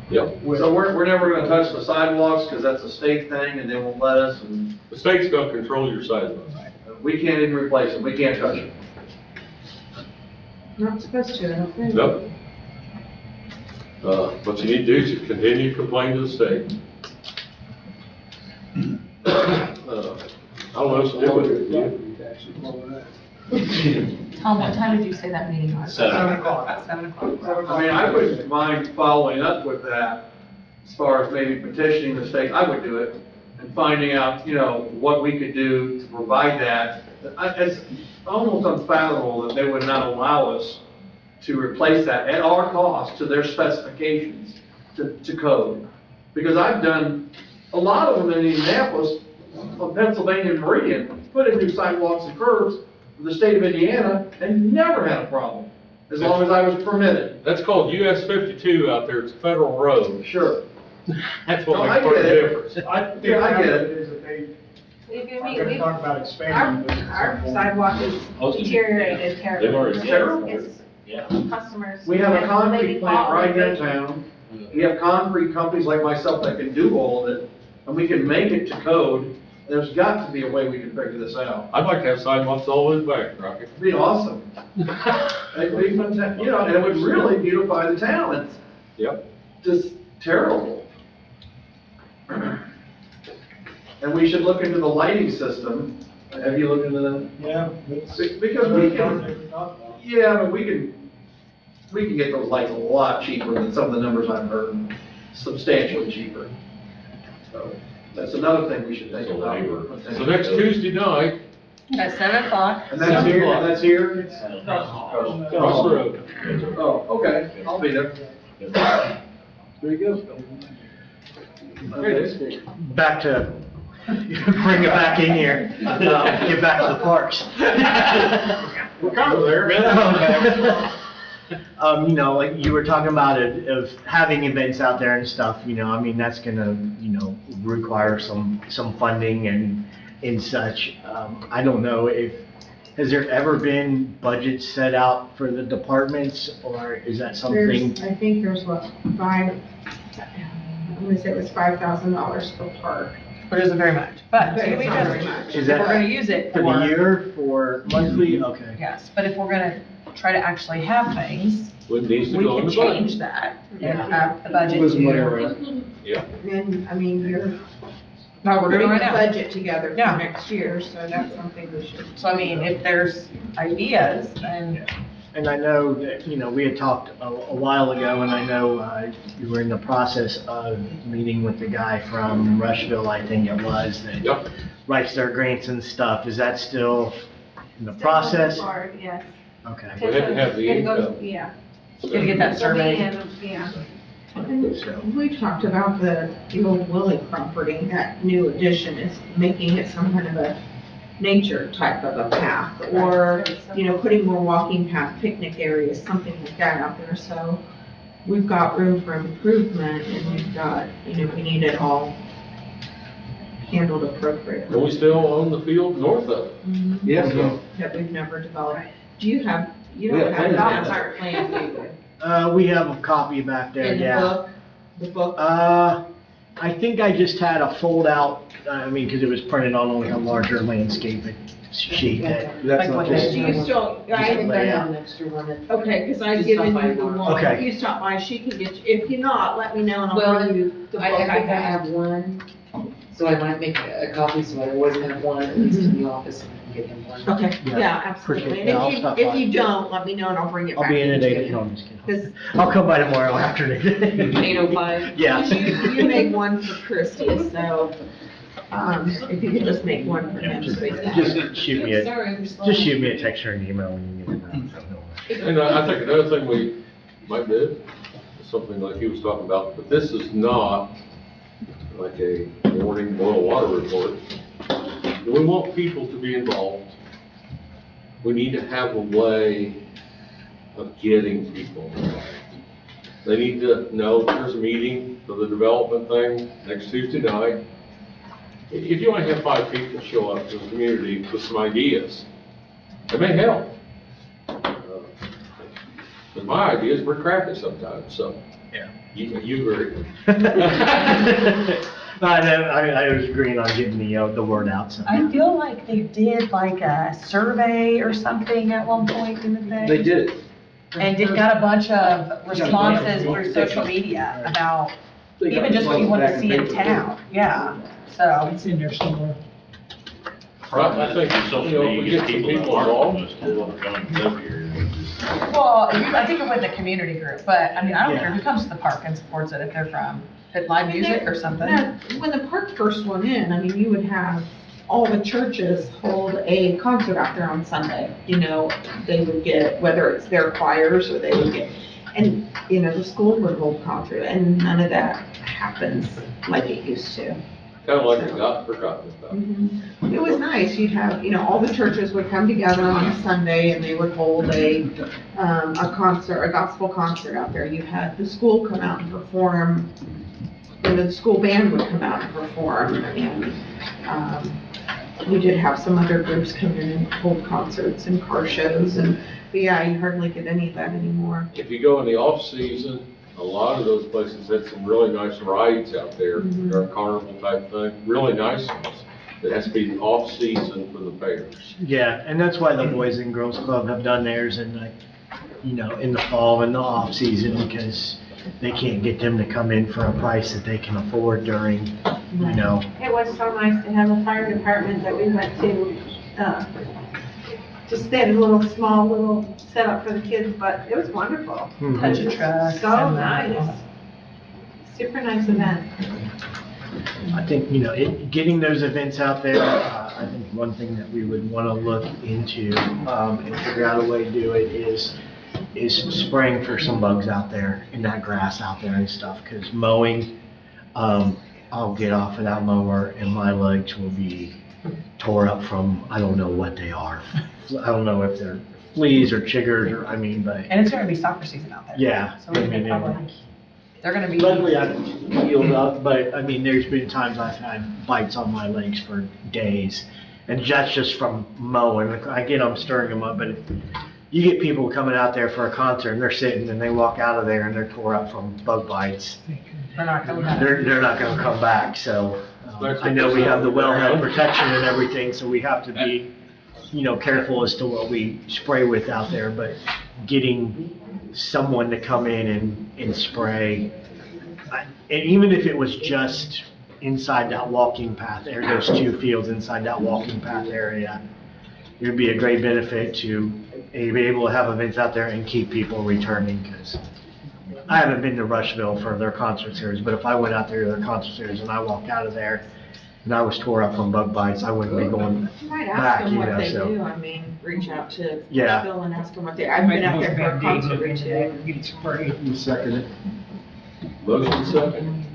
Speaker 2: Yep.
Speaker 13: with.
Speaker 3: So we're never gonna touch the sidewalks, because that's a state thing, and they won't let us, and
Speaker 2: The state's gonna control your sidewalks.
Speaker 3: we can't even replace them, we can't touch them.
Speaker 12: Not supposed to, I don't think.
Speaker 2: Nope. What you need to do is just continue to complain to the state. I don't know what to do with it.
Speaker 5: Tom, what time did you say that meeting was?
Speaker 3: 7
Speaker 13: o'clock.
Speaker 5: 7 o'clock.
Speaker 3: I mean, I wouldn't mind following up with that, as far as maybe petitioning the state, I would do it, and finding out, you know, what we could do to provide that. It's almost unfathomable that they would not allow us to replace that at our cost to their specifications, to code. Because I've done a lot of them in Indianapolis, on Pennsylvania and Meridian, put in new sidewalks and curbs for the state of Indiana and never had a problem, as long as I was permitted.
Speaker 2: That's called US 52 out there, it's a federal road.
Speaker 3: Sure.
Speaker 2: That's
Speaker 3: No,
Speaker 2: what
Speaker 3: I
Speaker 2: makes part of
Speaker 3: get
Speaker 2: the
Speaker 3: it.
Speaker 2: difference.
Speaker 13: I think
Speaker 3: Yeah, I get
Speaker 13: part of
Speaker 3: it.
Speaker 13: is that they
Speaker 12: If
Speaker 13: are gonna talk about expanding. this at
Speaker 12: Our
Speaker 13: some point.
Speaker 12: sidewalk is deteriorated terribly.
Speaker 11: They've already-
Speaker 3: Terrible.
Speaker 12: It's
Speaker 11: Yeah.
Speaker 12: customers.
Speaker 3: We have a
Speaker 12: and
Speaker 3: concrete
Speaker 12: they
Speaker 3: plant
Speaker 12: follow
Speaker 3: right here in
Speaker 12: it.
Speaker 3: town. We have concrete companies like myself that can do all of it, and we can make it to code. There's got to be a way we can figure this out.
Speaker 2: I'd like to have sidewalks all the way back, Rocky.
Speaker 3: It'd be awesome. It'd be fantastic, you know, and it would really beautify the town. It's
Speaker 2: Yep.
Speaker 3: just terrible. And we should look into the lighting system. Have you looked into that?
Speaker 13: Yeah. it's-
Speaker 3: Because we can,
Speaker 13: Project we talked about.
Speaker 3: yeah, but we can get those lights a lot cheaper than some of the numbers I've heard, substantially cheaper. So that's another thing we should think about.
Speaker 2: So next Tuesday night,
Speaker 5: At 7 o'clock.
Speaker 3: And that's here, and that's here?
Speaker 2: across the road.
Speaker 3: Oh, okay, I'll be there. Very good.
Speaker 14: Back to, bring it back in here, get back to the parks.
Speaker 2: We're kind of there, man.
Speaker 14: You know, like you were talking about it, of having events out there and stuff, you know, I mean, that's gonna, you know, require some funding and such. I don't know if, has there ever been budgets set out for the departments, or is that something?
Speaker 7: I think there's what, I'm gonna say it was $5,000 per park.
Speaker 5: Which isn't very much, but
Speaker 7: But
Speaker 5: we
Speaker 7: it's not very much.
Speaker 14: Is
Speaker 5: if we're
Speaker 14: that
Speaker 5: gonna use it
Speaker 14: for the year, for monthly? Okay.
Speaker 5: Yes, but if we're gonna try to actually have things,
Speaker 2: What needs to
Speaker 5: we
Speaker 2: go in
Speaker 5: can
Speaker 2: the budget.
Speaker 5: change that and
Speaker 7: Yeah.
Speaker 5: have the budget
Speaker 3: Was
Speaker 5: to.
Speaker 3: whatever.
Speaker 2: Yeah.
Speaker 7: And, I mean, you're
Speaker 5: No, we're
Speaker 7: putting
Speaker 5: doing
Speaker 7: the
Speaker 5: right now.
Speaker 7: budget together for
Speaker 5: Yeah.
Speaker 7: next year, so that's something we should.
Speaker 5: So I mean, if there's ideas, then
Speaker 14: And I know that, you know, we had talked a while ago, and I know you were in the process of meeting with the guy from Rushville, I think it was, that
Speaker 2: Yep.
Speaker 14: writes their grants and stuff. Is that still in the
Speaker 12: Still moving
Speaker 14: process?
Speaker 12: forward, yes.
Speaker 14: Okay.
Speaker 2: We have to have the
Speaker 12: It goes-
Speaker 2: income.
Speaker 12: Yeah.
Speaker 5: gotta get that survey.
Speaker 12: Yeah.
Speaker 7: And we talked about the old Willie property, that new addition is making it some kind of a nature type of a path, or, you know, putting more walking path, picnic areas, something like that out there, so we've got room for improvement, and we've got, you know, we need it all handled appropriately.
Speaker 2: And we still own the field north of it.
Speaker 3: Yes,
Speaker 7: That we've never developed. Do you have, you
Speaker 3: We
Speaker 7: don't
Speaker 3: have
Speaker 7: have
Speaker 3: plans.
Speaker 7: that master plan, do you?
Speaker 14: We have a copy back there,
Speaker 7: In the
Speaker 14: yeah.
Speaker 7: book, the book?
Speaker 14: I think I just had a fold out, I mean, because it was printed on like a larger landscape sheet that,
Speaker 3: That's
Speaker 5: Like
Speaker 3: not
Speaker 5: what
Speaker 3: just.
Speaker 7: Do you still, I haven't done that.
Speaker 10: an extra one.
Speaker 7: Okay, because I've
Speaker 10: Just
Speaker 7: given
Speaker 10: stop by
Speaker 7: you the
Speaker 10: tomorrow.
Speaker 7: one.
Speaker 14: Okay.
Speaker 7: If you stop by, she can get, you. If you not, let me know and I'll
Speaker 10: Well,
Speaker 7: bring you the book.
Speaker 10: I think I have one, so I might make a copy, so I always have one at least in the office, and I can get him one.
Speaker 7: Okay,
Speaker 14: Yeah,
Speaker 7: yeah, absolutely.
Speaker 14: appreciate that. I'll
Speaker 7: And
Speaker 14: stop
Speaker 7: if
Speaker 14: by.
Speaker 7: you don't, let me know and I'll bring it back.
Speaker 14: I'll be in at
Speaker 7: to
Speaker 14: 8,
Speaker 7: you.
Speaker 14: no, I'm just kidding.
Speaker 7: 'Cause
Speaker 14: I'll come by tomorrow afternoon.
Speaker 10: 8:05?
Speaker 14: Yeah.
Speaker 7: you make one for Kristi, so, if you could just make one for him. so he's got it.
Speaker 14: Just shoot me
Speaker 10: Sorry, I'm slow.
Speaker 14: just shoot me a text or an email when you get it.
Speaker 2: And I think another thing we might do, is something like he was talking about, but this is not like a morning boil water report. We want people to be involved. We need to have a way of getting people involved. They need to know there's a meeting for the development thing next Tuesday night. If you only have 5 people show up to the community with some ideas, it may help. But my ideas were crappy sometimes, so.
Speaker 14: Yeah.
Speaker 2: You agree.
Speaker 14: I was agreeing on getting the word out, so.
Speaker 5: I feel like they did like a survey or something at one point in the day.
Speaker 3: They did.
Speaker 5: And it got a bunch of responses through social media about even just what you want to see in town, yeah, so.
Speaker 4: It's in there somewhere.
Speaker 2: I think, you know, if we get some people involved.
Speaker 5: Well, I think it with the community group, but I mean, I don't care who comes to the park and supports it, if they're from live music or something.
Speaker 7: When the park first went in, I mean, you would have all the churches hold a concert out there on Sunday. You know, they would get, whether it's their choirs or they would get, and, you know, the school would hold concert, and none of that happens like it used to.
Speaker 2: Kind of like it got forgotten about.
Speaker 7: It was nice, you'd have, you know, all the churches would come together on a Sunday and they would hold a concert, a gospel concert out there. You had the school come out and perform, and the school band would come out and perform, and we did have some other groups come in and hold concerts and car shows, and, but yeah, you hardly get any of that anymore.
Speaker 2: If you go in the off-season, a lot of those places had some really nice rides out there, or carnival type thing, really nice ones. It has to be off-season for the fairs.
Speaker 14: Yeah, and that's why the Boys and Girls Club have done theirs in the, you know, in the fall and the off-season, because they can't get them to come in for a price that they can afford during, you know.
Speaker 12: It was so nice to have a fire department that we went to, just did a little setup for the kids, but it was wonderful.
Speaker 5: Touch a truck.
Speaker 12: So nice. Super nice event.
Speaker 14: I think, you know, getting those events out there, I think one thing that we would want to look into and figure out a way to do it is spraying for some bugs out there in that grass out there and stuff, because mowing, I'll get off of that mower and my legs will be tore up from, I don't know what they are. I don't know if they're fleas or chiggers or, I mean, but.
Speaker 5: And it's gonna be soccer season out there.
Speaker 14: Yeah.
Speaker 5: So we're gonna probably, they're gonna be.
Speaker 14: Luckily, I'm healed up, but I mean, there's been times I've had bites on my legs for days. And that's just from mowing. I get them, stirring them up, but if you get people coming out there for a concert and they're sitting and they walk out of there and they're tore up from bug bites,
Speaker 5: They're not coming back.
Speaker 14: they're not gonna come back, so. I know we have the wellhead protection and everything, so we have to be, you know, careful as to what we spray with out there, but getting someone to come in and spray, and even if it was just inside that walking path, there those 2 fields inside that walking path area, it would be a great benefit to be able to have events out there and keep people returning, because I haven't been to Rushville for their concert series, but if I went out there to their concert series and I walked out of there and I was tore up from bug bites, I wouldn't be going
Speaker 7: You might
Speaker 14: back,
Speaker 7: ask them
Speaker 14: you
Speaker 7: what
Speaker 14: know,
Speaker 7: they
Speaker 14: so.
Speaker 7: do, I mean, reach out to
Speaker 14: Yeah.
Speaker 7: Bill and ask them what they, I've been out there for a concert or two.
Speaker 4: Get sprayed.
Speaker 3: You second it.
Speaker 2: Motion second.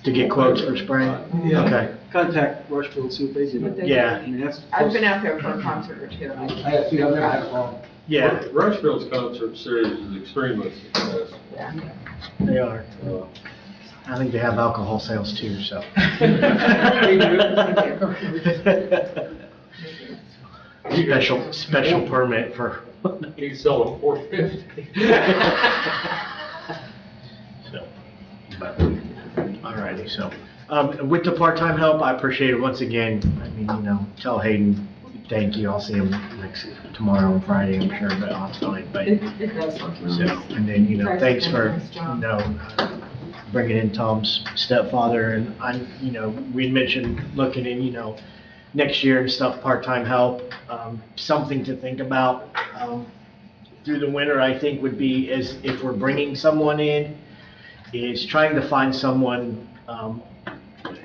Speaker 14: To get quotes for spraying?
Speaker 3: Yeah.
Speaker 14: Okay.
Speaker 3: Contact Rushville and see what they do.
Speaker 14: Yeah.
Speaker 3: I mean, that's.
Speaker 7: I've been out there for a concert or two.
Speaker 3: I have, see, I've never had a problem.
Speaker 14: Yeah,
Speaker 2: Rushville's concert series is extremely successful.
Speaker 14: they are. I think they have alcohol sales too, so. Special permit for.
Speaker 2: He's selling $4.50.
Speaker 14: So, but, alrighty, so, with the part-time help, I appreciate it once again. I mean, you know, tell Hayden, thank you, I'll see him tomorrow and Friday, I'm sure, but on time, but.
Speaker 7: It does look
Speaker 14: So,
Speaker 7: nice.
Speaker 14: and then, you know,
Speaker 7: Guys
Speaker 14: thanks
Speaker 7: have done a
Speaker 14: for,
Speaker 7: nice job.
Speaker 14: you know, bringing in Tom's stepfather, and I'm, you know, we mentioned looking in, you know, next year and stuff, part-time help, something to think about, through the winter, I think would be, is if we're bringing someone in, is trying to find someone,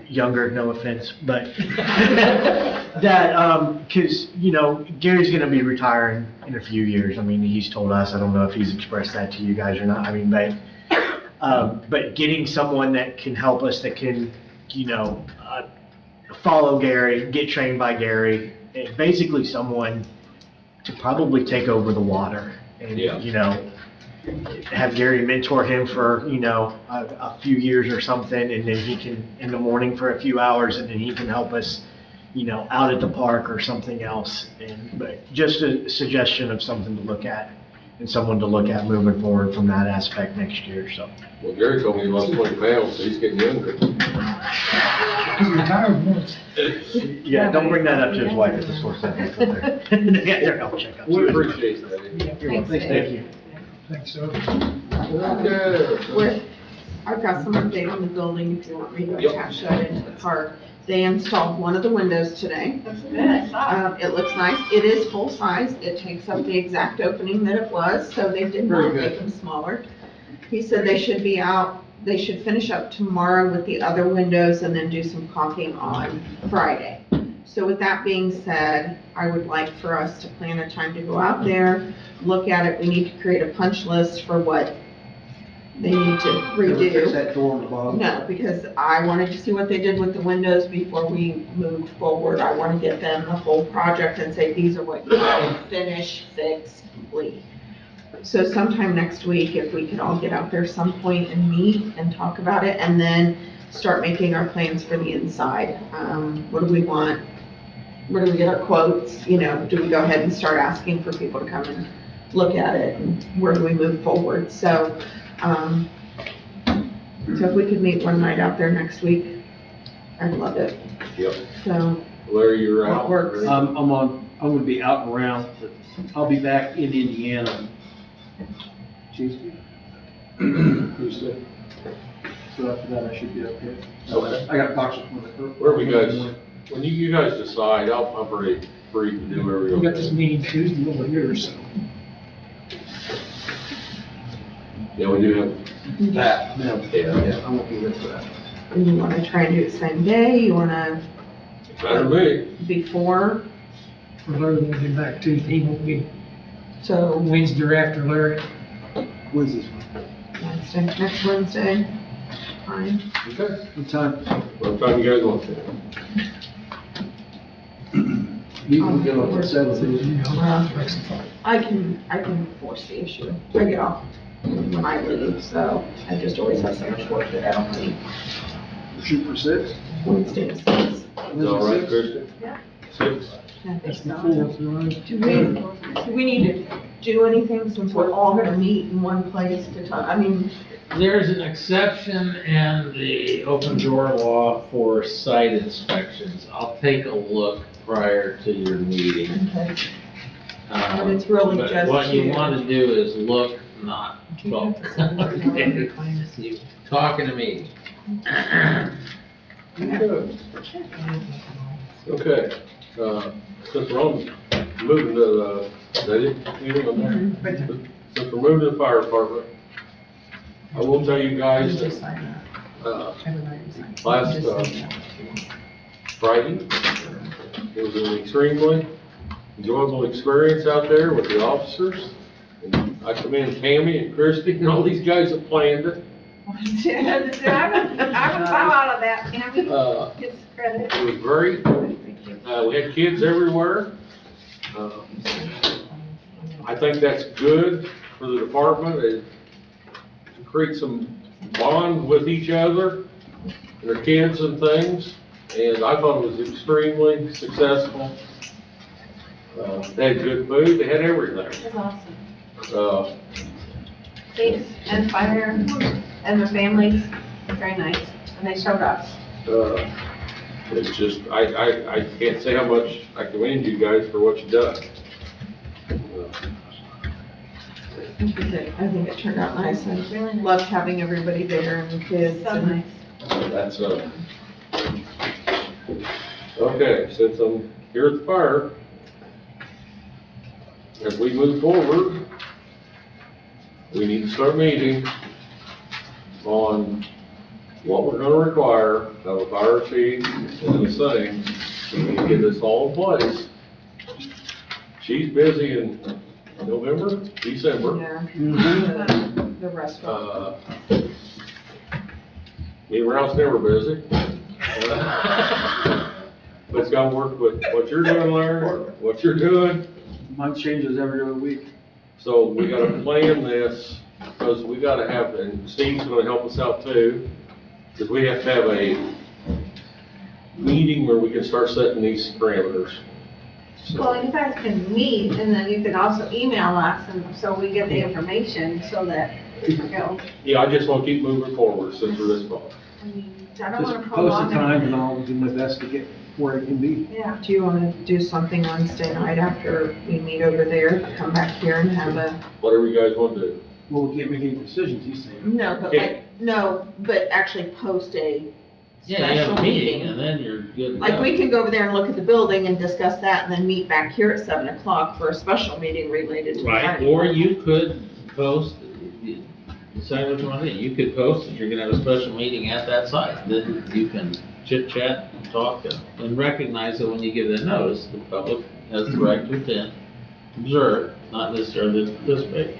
Speaker 14: younger, no offense, but that, cause, you know, Gary's gonna be retiring in a few years. I mean, he's told us, I don't know if he's expressed that to you guys or not, I mean, but getting someone that can help us, that can, you know, follow Gary, get trained by Gary, and basically someone to probably take over the water. And,
Speaker 2: Yeah.
Speaker 14: you know, have Gary mentor him for, you know, a few years or something, and then he can, in the morning for a few hours, and then he can help us, you know, out at the park or something else. But just a suggestion of something to look at, and someone to look at moving forward from that aspect next year, so.
Speaker 2: Well, Gary told me he lost 20 pounds, so he's getting younger.
Speaker 4: He retired once.
Speaker 14: Yeah, don't bring that up to his wife at the store. They got their health checkups.
Speaker 2: We appreciate that.
Speaker 14: You're welcome. Thank you.
Speaker 4: Thanks, so.
Speaker 2: Okay.
Speaker 7: I've got some update on the building, if you want me to
Speaker 2: Yep.
Speaker 7: attach that into the card. They installed one of the windows today.
Speaker 12: That's good, I saw.
Speaker 7: It looks nice. It is full size. It takes up the exact opening that it was, so they did
Speaker 3: Very
Speaker 7: not
Speaker 3: good.
Speaker 7: make them smaller. He said they should be out, they should finish up tomorrow with the other windows and then do some caulking on Friday. So with that being said, I would like for us to plan a time to go out there, look at it. We need to create a punch list for what they need to
Speaker 3: Fix
Speaker 7: redo.
Speaker 3: that door on the bottom.
Speaker 7: No, because I wanted to see what they did with the windows before we moved forward. I want to get them the whole project and say, these are what you can finish, fix, complete. So sometime next week, if we could all get out there some point and meet and talk about it, and then start making our plans for the inside. What do we want? Where do we get our quotes? You know, do we go ahead and start asking for people to come and look at it? And where do we move forward? So, so if we could meet one night out there next week, I'd love it.
Speaker 2: Yep.
Speaker 7: So,
Speaker 2: Larry, you're
Speaker 7: what
Speaker 2: out.
Speaker 7: works?
Speaker 3: I'm gonna be out and around. I'll be back in Indiana Tuesday. Tuesday. So after that, I should be okay.
Speaker 2: Okay.
Speaker 3: I got doctors from the.
Speaker 2: Where we guys, when you guys decide, I'm pretty free to do whatever you
Speaker 4: We got this
Speaker 2: want.
Speaker 4: meeting Tuesday over here, so.
Speaker 2: Yeah, we do have
Speaker 3: That, no,
Speaker 2: Yeah.
Speaker 3: I won't be there for that.
Speaker 7: And you want to try and do it same day? You want to
Speaker 2: better me.
Speaker 7: before?
Speaker 4: For Larry, we'll get back Tuesday, he won't be
Speaker 7: So
Speaker 4: Wednesday or after Larry.
Speaker 3: Wednesday's
Speaker 7: Wednesday, next Wednesday, fine.
Speaker 2: Okay.
Speaker 3: what time?
Speaker 2: What time you guys want to?
Speaker 3: You can get off at 7.
Speaker 7: I can force the issue. I get off when I leave, so I just always have so much work that I don't leave.
Speaker 3: Shoot for 6?
Speaker 7: Wednesday is 6.
Speaker 2: Is that all right, Kristi?
Speaker 7: Yeah.
Speaker 2: 6?
Speaker 7: I think
Speaker 4: That's the
Speaker 7: so.
Speaker 4: fourth, right?
Speaker 7: Do we need to do anything since we're all gonna meet in one place to talk? I mean,
Speaker 15: There's an exception in the open door law for site inspections. I'll take a look prior to your meeting.
Speaker 7: okay, but it's really
Speaker 15: But
Speaker 7: just
Speaker 15: what you
Speaker 7: you.
Speaker 15: want to do is look, not talk. Okay. You talking to me.
Speaker 2: Okay, since we're on, moving to the, meeting on there? Since we're moving to the fire department, I will tell you guys
Speaker 7: Just
Speaker 2: that,
Speaker 7: sign that. Everybody sign.
Speaker 2: last,
Speaker 7: Just sign that.
Speaker 2: Friday, it was an extremely enjoyable experience out there with the officers. And I commend Tammy and Kristi and all these guys that planned it.
Speaker 12: I would bow out of that, Tammy, gets credit.
Speaker 2: It was great. We had kids everywhere. I think that's good for the department, to create some bond with each other, and their kids and things. And I thought it was extremely successful. They had good food, they had everything.
Speaker 12: That's awesome. Police
Speaker 2: Uh,
Speaker 12: and fire and the families, very nice, and they showed up.
Speaker 2: It's just, I can't say how much I commend you guys for what you've done.
Speaker 7: I think it turned out nice. I loved having everybody there and the kids.
Speaker 12: So
Speaker 7: and-
Speaker 12: nice.
Speaker 2: That's, okay, since I'm here at the fire, as we move forward, we need to start meeting on what we're gonna require of a fire chief and the same, to get this all in place. She's busy in November, December.
Speaker 7: Yeah. The restaurant.
Speaker 2: Me and Ralph's never busy. But it's gotta work with what you're doing, Larry, what you're doing.
Speaker 3: Mine changes every other week.
Speaker 2: So we gotta plan this, because we gotta have, and Steve's gonna help us out too, because we have to have a meeting where we can start setting these parameters.
Speaker 12: Well, you guys can meet, and then you can also email us, and so we get the information, so that, you know,
Speaker 2: Yeah, I just wanna keep moving forward since we're this far.
Speaker 12: I mean, I don't wanna
Speaker 3: Just post
Speaker 12: prolong
Speaker 3: a time
Speaker 12: it.
Speaker 3: and I'll do my best to get where it can be.
Speaker 12: Yeah.
Speaker 7: Do you want to do something Wednesday night after we meet over there? Come back here and have a,
Speaker 2: Whatever you guys wanna do.
Speaker 3: Well, we can't make any decisions, he's saying.
Speaker 7: no, but like, no, but actually post a
Speaker 15: Yeah, you have
Speaker 7: special
Speaker 15: a meeting
Speaker 7: meeting.
Speaker 15: and then you're good to
Speaker 7: Like,
Speaker 15: go.
Speaker 7: we can go over there and look at the building and discuss that and then meet back here at 7 o'clock for a special meeting related to the
Speaker 15: Right,
Speaker 7: fire.
Speaker 15: or you could post, decide which one it is. You could post that you're gonna have a special meeting at that site, then you can chit chat and talk and recognize that when you give that notice, the public has the right to attend, observe, not necessarily participate.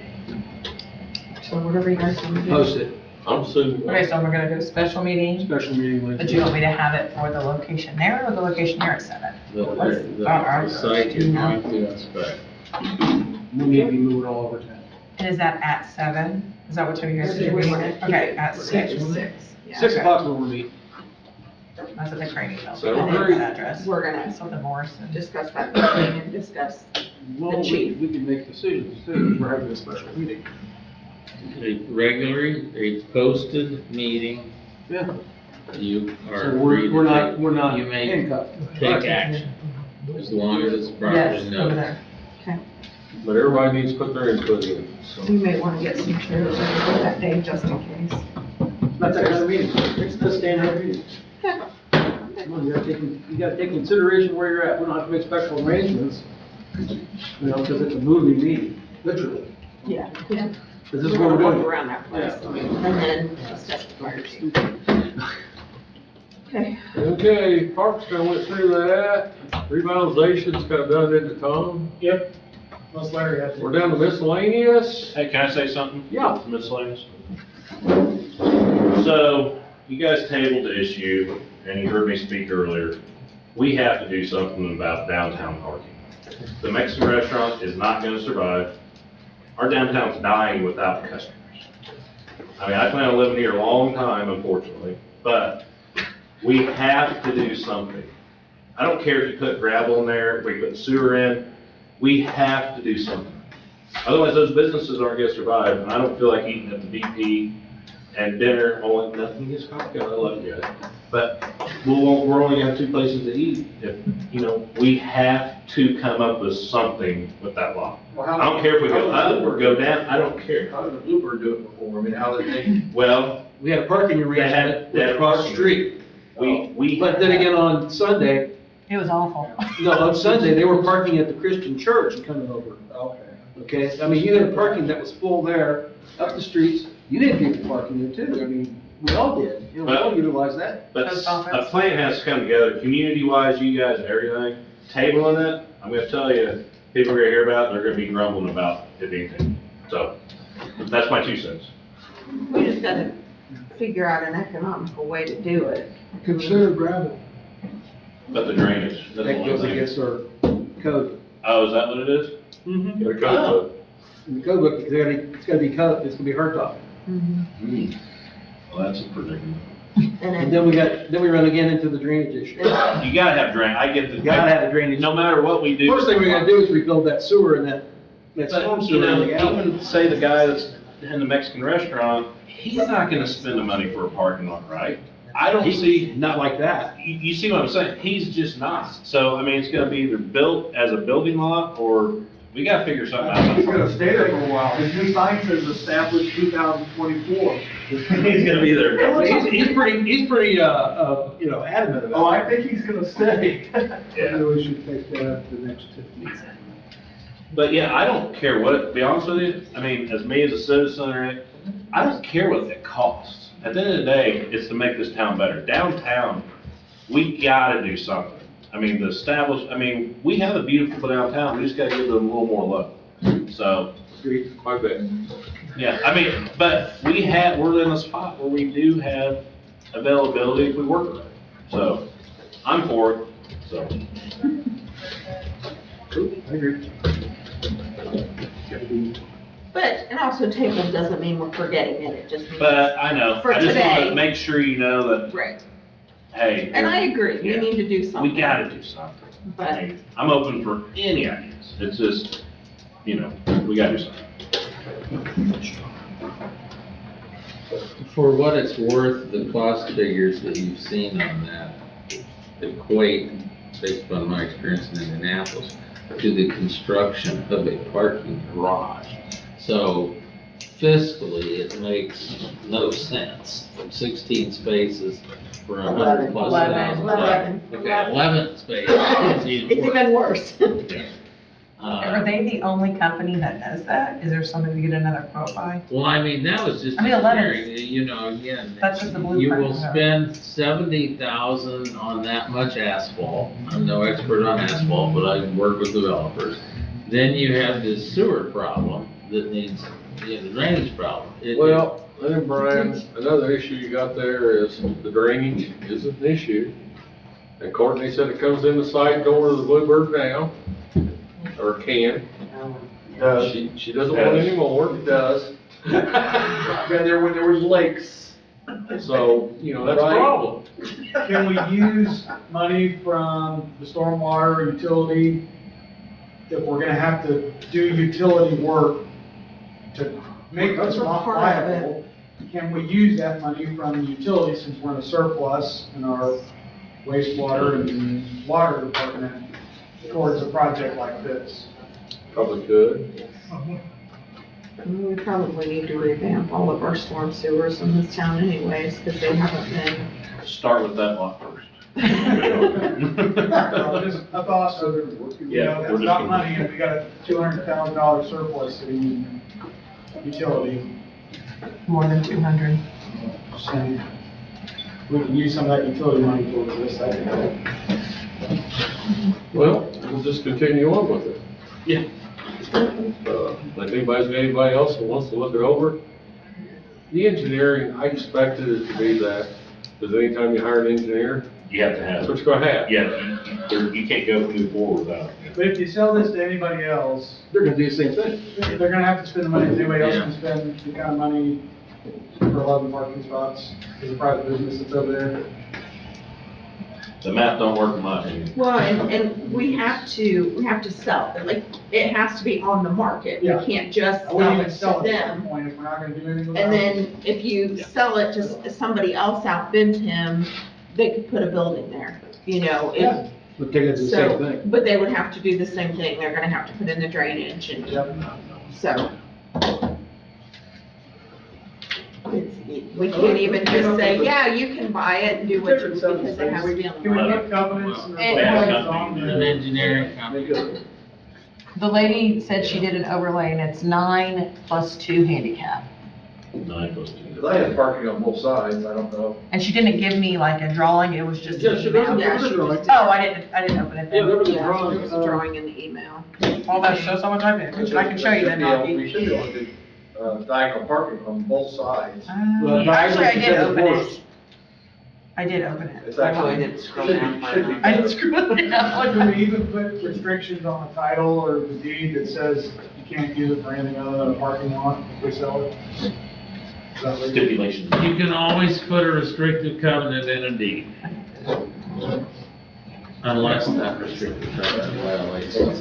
Speaker 7: So whatever you guys want to do.
Speaker 3: Post it,
Speaker 2: I'm assuming.
Speaker 5: Okay, so we're gonna do a special meeting,
Speaker 3: special meeting with.
Speaker 5: but do you want me to have it for the location there or the location here at 7?
Speaker 15: The site you're going to inspect.
Speaker 3: We need to be moving all over town.
Speaker 5: And is that at 7? Is that what time you guys are meeting? Okay, at 6.
Speaker 3: 6 o'clock when we meet.
Speaker 5: That's at the Crane Hill.
Speaker 2: So
Speaker 5: I
Speaker 2: hurry.
Speaker 5: know that address.
Speaker 7: We're gonna
Speaker 5: Something Morrison.
Speaker 7: discuss that meeting and discuss
Speaker 3: Well,
Speaker 7: chief.
Speaker 3: we can make decisions too, we're having a special meeting.
Speaker 15: A posted meeting,
Speaker 3: Yeah.
Speaker 15: you are
Speaker 3: So
Speaker 15: free to
Speaker 3: we're not,
Speaker 15: take-
Speaker 3: we're not
Speaker 15: you may
Speaker 3: handcuffed.
Speaker 15: take action, as long as it's
Speaker 5: Yes,
Speaker 15: properly
Speaker 5: over
Speaker 15: noted.
Speaker 5: there.
Speaker 2: But everybody needs to put their input in, so.
Speaker 7: You may want to get some chairs for that day, just in case.
Speaker 3: Not that kind of meeting, it's just standard meeting. Come on, you gotta take consideration where you're at, we don't have to make special arrangements, you know, because it's a moving meeting, literally.
Speaker 7: Yeah.
Speaker 3: This is what we're doing.
Speaker 7: Walk around that place,
Speaker 3: Yeah.
Speaker 7: and then discuss the fire chief. Okay.
Speaker 2: Okay, Parks kind of went through that, revitalization's kind of done into Tom.
Speaker 13: Yep. Unless Larry has.
Speaker 2: We're down to miscellaneous.
Speaker 11: Hey, can I say something?
Speaker 2: Yeah.
Speaker 11: Miscellaneous. So, you guys tabled the issue, and you heard me speak earlier. We have to do something about downtown parking. The Mexican restaurant is not gonna survive. Our downtown's dying without customers. I mean, I plan on living here a long time, unfortunately, but we have to do something. I don't care if you put gravel in there, if we put sewer in, we have to do something. Otherwise, those businesses aren't gonna survive, and I don't feel like eating at the BP and dinner, only, nothing against Costco, I love you guys. But we're only gonna have 2 places to eat. If, you know, we have to come up with something with that lot. I don't care if we go up or go down, I don't care.
Speaker 3: How did Uber do it before, I mean, how did they?
Speaker 11: Well,
Speaker 3: We had a parking arrangement
Speaker 11: They had
Speaker 3: across the
Speaker 11: parking.
Speaker 3: street.
Speaker 11: we.
Speaker 3: But then again, on Sunday,
Speaker 5: It was awful.
Speaker 3: no, on Sunday, they were parking at the Christian church and coming over. Okay, I mean, you had parking that was full there, up the streets, you didn't get parking there too, I mean, we all did, you know, we all utilized that.
Speaker 11: But
Speaker 5: Post
Speaker 11: a
Speaker 5: office.
Speaker 11: plan has to come together, community-wise, you guys, and everything. Tabling it, I'm gonna tell you, people are gonna hear about it, they're gonna be grumbling about it being tabled. So, that's my 2 cents.
Speaker 7: We just gotta figure out an economical way to do it.
Speaker 13: Consider gravel.
Speaker 11: But the drainage, that's the
Speaker 3: That
Speaker 11: only
Speaker 3: goes
Speaker 11: thing.
Speaker 3: against our code.
Speaker 11: Oh, is that what it is?
Speaker 3: Mm-hmm.
Speaker 2: Got a code
Speaker 3: In the code book, it's gotta be cut, it's gonna be hard top.
Speaker 11: Well, that's a predicament.
Speaker 3: And then we run again into the drainage issue.
Speaker 11: You gotta have drain, I get the.
Speaker 3: You gotta have a drainage.
Speaker 11: No matter what we do.
Speaker 3: First thing we gotta do is rebuild that sewer and that storm
Speaker 11: But, you
Speaker 3: sewer in
Speaker 11: know,
Speaker 3: the alley.
Speaker 11: even say the guy that's in the Mexican restaurant, he's not gonna spend the money for a parking lot, right? I don't see,
Speaker 3: Not like that.
Speaker 11: you see what I'm saying? He's just not. So, I mean, it's gonna be either built as a building lot, or we gotta figure something out.
Speaker 13: He's gonna stay there for a while. His new sign says established 2024.
Speaker 11: He's gonna be there.
Speaker 3: He's pretty, you know, adamant about it.
Speaker 13: Oh, I think he's gonna stay.
Speaker 11: Yeah.
Speaker 13: Maybe we should take that up to the next 15.
Speaker 11: But yeah, I don't care what, to be honest with you, I mean, as me as a citizen, I don't care what it costs. At the end of the day, it's to make this town better. Downtown, we gotta do something. I mean, we have a beautiful downtown, we just gotta give them a little more love. So,
Speaker 2: quite a bit.
Speaker 11: yeah, I mean, but we're in a spot where we do have availability if we work on it. So, I'm for it, so.
Speaker 3: Cool, I agree.
Speaker 7: But, and also table doesn't mean we're forgetting it, it just means.
Speaker 11: But I know,
Speaker 7: For
Speaker 11: I just want
Speaker 7: today.
Speaker 11: to make sure you know that,
Speaker 7: Right,
Speaker 11: hey.
Speaker 7: and I agree, we
Speaker 11: Yeah.
Speaker 7: need to do something.
Speaker 11: We gotta do something.
Speaker 7: But,
Speaker 11: I mean, I'm open for any ideas. It's just, you know, we gotta do something.
Speaker 15: For what it's worth, the cost figures that you've seen on that equate, based upon my experience in Indianapolis, to the construction of a parking garage. So fiscally, it makes no sense. From 16 spaces for 100 plus
Speaker 7: 11.
Speaker 15: thousand.
Speaker 7: 11.
Speaker 15: Okay, 11 spaces.
Speaker 7: it's even worse.
Speaker 5: Are they the only company that does that? Is there somebody to get another quote by?
Speaker 15: Well, I mean, that was just
Speaker 5: I mean, 11 is-
Speaker 15: comparing, you know, again.
Speaker 5: That's just the blueprint.
Speaker 15: You will spend 70,000 on that much asphalt. I'm no expert on asphalt, but I work with developers. Then you have this sewer problem that needs, you know, the drainage problem.
Speaker 2: Well, then Brian, another issue you got there is the drainage is an issue. And Courtney said it comes in the side door of the Bluebird now, or can. She doesn't want any more.
Speaker 3: It does. I've been there when there was lakes.
Speaker 2: So, you know, that's a problem.
Speaker 13: Can we use money from the stormwater utility if we're gonna have to do utility work to make this not viable? Can we use that money from the utility since we're in a surplus in our wastewater and water department towards a project like this?
Speaker 2: Probably could.
Speaker 7: We probably need to revamp all of our storm sewers in this town anyways, because they haven't been.
Speaker 11: Start with that lot first.
Speaker 13: Just a thought, so, you know, it's not money, and we got a $200,000 surplus sitting in utility.
Speaker 5: More than 200.
Speaker 13: Saying, we can use some of that utility money towards this, I think.
Speaker 2: Well, we'll just continue on with it.
Speaker 13: Yeah.
Speaker 2: Like anybody else who wants to look it over. The engineering, I expected it to be that, because anytime you hire an engineer,
Speaker 11: You have to have.
Speaker 2: that's what you're gonna have.
Speaker 11: Yeah, you can't move forward without it.
Speaker 13: But if you sell this to anybody else,
Speaker 3: They're gonna do the same thing.
Speaker 13: they're gonna have to spend the money, anybody else can spend the kind of money for 11 parking spots, as a private business that's over there.
Speaker 11: The math don't work in my opinion.
Speaker 7: Well, and we have to sell it, like, it has to be on the market. We
Speaker 13: Yeah.
Speaker 7: can't just
Speaker 13: I wouldn't
Speaker 7: sell
Speaker 13: even
Speaker 7: it
Speaker 13: sell
Speaker 7: to
Speaker 13: it at that
Speaker 7: them.
Speaker 13: point if we're not gonna do anything with it.
Speaker 7: And then if you sell it to somebody else outbids him, they could put a building there, you know? if-
Speaker 13: Yeah.
Speaker 3: But they're gonna do the
Speaker 7: So,
Speaker 3: same thing.
Speaker 7: but they would have to do the same thing. They're gonna have to put in the drainage and
Speaker 13: Yep.
Speaker 7: so. We can't even just say, yeah, you can buy it and do what you, because it has to be on the
Speaker 13: Can we
Speaker 7: market.
Speaker 13: put covenants and
Speaker 5: And-
Speaker 13: requirements on
Speaker 15: An
Speaker 13: there?
Speaker 15: engineering company.
Speaker 5: The lady said she did an overlay and it's 9 plus 2 handicap.
Speaker 11: 9 plus 2.
Speaker 3: Because I have parking on both sides, I don't know.
Speaker 5: And she didn't give me like a drawing, it was just
Speaker 3: Yeah,
Speaker 5: an
Speaker 3: she
Speaker 5: email.
Speaker 3: doesn't
Speaker 7: Yeah,
Speaker 3: give us a
Speaker 7: she
Speaker 3: drawing.
Speaker 7: just-
Speaker 5: Oh, I didn't open it
Speaker 3: Yeah, there
Speaker 5: then.
Speaker 3: was a
Speaker 7: Yeah,
Speaker 3: drawing.
Speaker 7: there was a drawing in the email.
Speaker 5: Oh, that shows how much I did. I can show you then,
Speaker 3: We
Speaker 5: Monty.
Speaker 3: should be able to do diagonal parking on both sides.
Speaker 5: Actually, I did open it. I did open it.
Speaker 3: It's actually.
Speaker 10: I didn't scroll down far enough.
Speaker 5: I didn't screw it
Speaker 13: Can
Speaker 5: down.
Speaker 13: we even put restrictions on the title or the deed that says you can't use it for anything other than a parking lot if we sell it? Is that legal?
Speaker 11: Stipulations.
Speaker 15: You can always put a restrictive covenant in a deed. Unless that restrictive covenant violates.
Speaker 2: One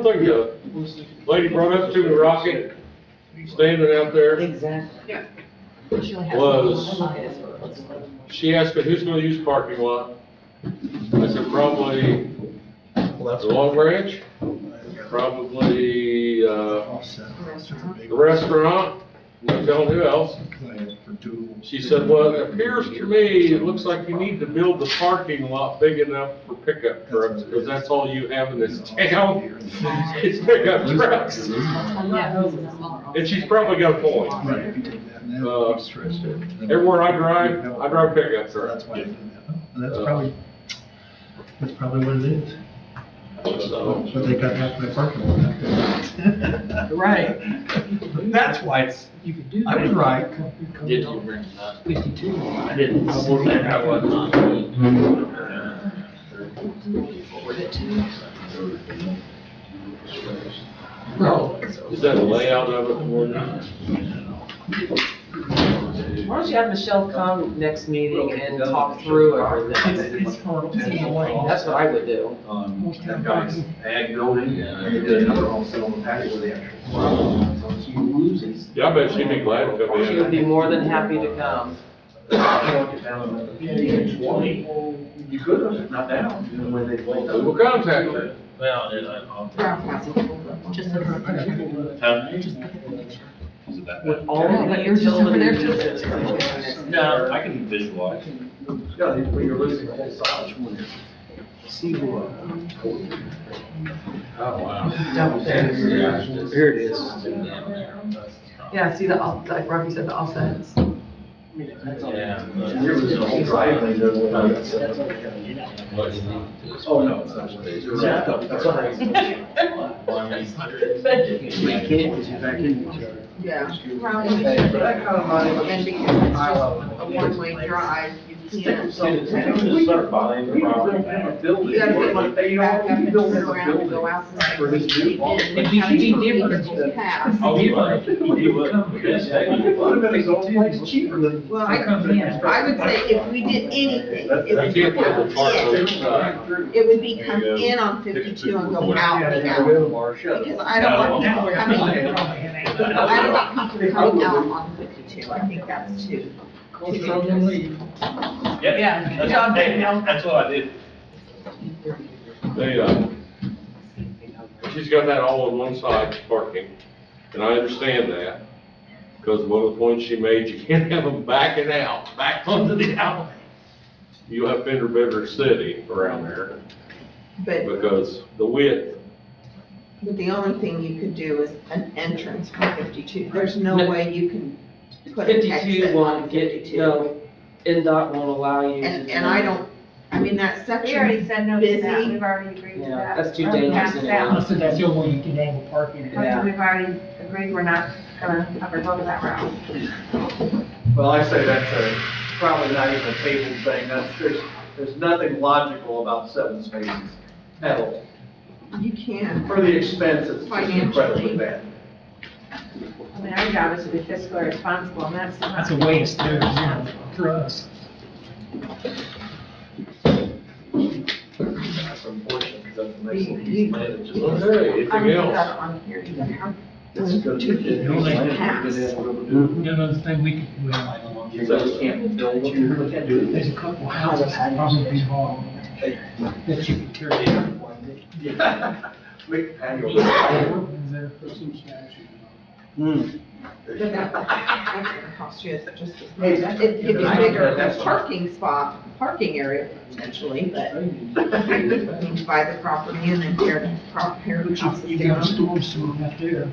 Speaker 2: thing the lady brought up to me, Rocky, standing out there,
Speaker 10: Exactly.
Speaker 2: was, she asked me, who's gonna use parking lot? I said, probably the Long Branch, probably, the restaurant, you tell who else? She said, well, it appears to me, it looks like you need to build the parking lot big enough for pickup trucks, because that's all you have in this town, is pickup trucks. And she's probably got a point. Everywhere I drive pickup trucks.
Speaker 16: That's probably what it is.
Speaker 2: So,
Speaker 16: So they got half my parking lot.
Speaker 5: Right.
Speaker 16: That's why it's,
Speaker 4: You could do that.
Speaker 16: I was right.
Speaker 15: Did you bring it up?
Speaker 4: 52.
Speaker 11: I didn't.
Speaker 15: I wasn't.
Speaker 2: no, is that a layout of it for you?
Speaker 10: Why don't you have Michelle come next meeting and talk through everything?
Speaker 4: It's hard.
Speaker 10: That's what I would do.
Speaker 3: That guy's ag building, and there's another home still on the patio with the actual. So she loses.
Speaker 2: Yeah, I bet she'd be glad to come
Speaker 10: She would be
Speaker 2: in.
Speaker 10: more than happy to come.
Speaker 3: You could have, not now, when they played.
Speaker 2: We will contact her.
Speaker 15: Well,
Speaker 5: Just a
Speaker 11: Is it that
Speaker 10: With
Speaker 11: bad?
Speaker 10: all
Speaker 5: Yeah,
Speaker 10: the
Speaker 5: but you're just over there
Speaker 10: utilities.
Speaker 5: too.
Speaker 11: No, I can visualize.
Speaker 3: Yeah, when you're losing the whole side.
Speaker 2: Oh, wow.
Speaker 3: Here it is.
Speaker 5: Yeah, see like Rocky said, the offsets.
Speaker 3: There was a whole driveway there. Oh, no, it's not. That's all right. You can't, because you're back in.
Speaker 7: Yeah.
Speaker 3: But that kind of money.
Speaker 7: And because it's just a one-way drive, you can't.
Speaker 11: Start buying the property.
Speaker 7: You gotta be able to back up and turn around and go out.
Speaker 4: It'd be different.
Speaker 7: Pass.
Speaker 11: Oh, you would. You would. Yes,
Speaker 3: It's cheaper than.
Speaker 7: Well, I would say if we did anything, it would be come in. It would be come in on 52 and go out the alley. Because I don't want people coming, I don't want people coming out on 52. I think that's too dangerous.
Speaker 5: Yeah, good job, Danielle.
Speaker 11: That's what I did.
Speaker 2: She's got that all on one side parking, and I understand that, because one of the points she made, you can't have them backing out, back onto the alley. You'll have fender bender city around there,
Speaker 7: But,
Speaker 2: because the width,
Speaker 7: but the only thing you could do is an entrance on 52. There's no way you can put an
Speaker 10: 52
Speaker 7: exit on
Speaker 10: won't get,
Speaker 7: 52.
Speaker 10: no, NDOT won't allow you.
Speaker 7: And I don't, I mean, that
Speaker 12: We
Speaker 7: section.
Speaker 12: already said no to that,
Speaker 7: busy.
Speaker 12: we've already agreed to
Speaker 10: Yeah,
Speaker 12: that.
Speaker 10: that's too
Speaker 12: We're
Speaker 10: dangerous
Speaker 12: past
Speaker 10: anyway.
Speaker 12: that.
Speaker 4: So that's the only way you can angle parking.
Speaker 10: Yeah.
Speaker 12: We've already agreed we're not gonna ever go that route.
Speaker 3: Well, I say that's probably not even a table thing. There's nothing logical about 7 spaces at all.
Speaker 7: You can.
Speaker 3: For the expense, it's just incredibly bad.
Speaker 12: I mean, our job is to be fiscally responsible, and that's.
Speaker 4: That's a waste there, for us.
Speaker 3: That's unfortunate, because that's the next thing
Speaker 7: You-
Speaker 3: he's managed.
Speaker 2: okay, anything
Speaker 7: I would
Speaker 2: else?
Speaker 7: have on here, you have
Speaker 3: This is gonna be.
Speaker 7: pass.
Speaker 4: Another thing we could,
Speaker 3: So we can't build them.
Speaker 4: there's a couple houses probably involved that you could turn in.
Speaker 3: Yeah. Make patio.
Speaker 4: Is there?
Speaker 7: But that's gonna cost you just as much. It'd be bigger parking spot, parking area potentially, but you can buy the property and then tear the houses
Speaker 4: You got a
Speaker 7: down.
Speaker 4: storm sewer up there,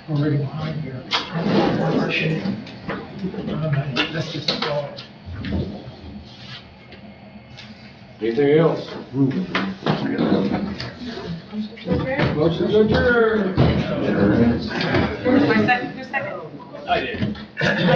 Speaker 4: already behind here. That's just a thought.
Speaker 2: Anything else? Motion to adjourn.
Speaker 5: Who's my second?
Speaker 11: I did.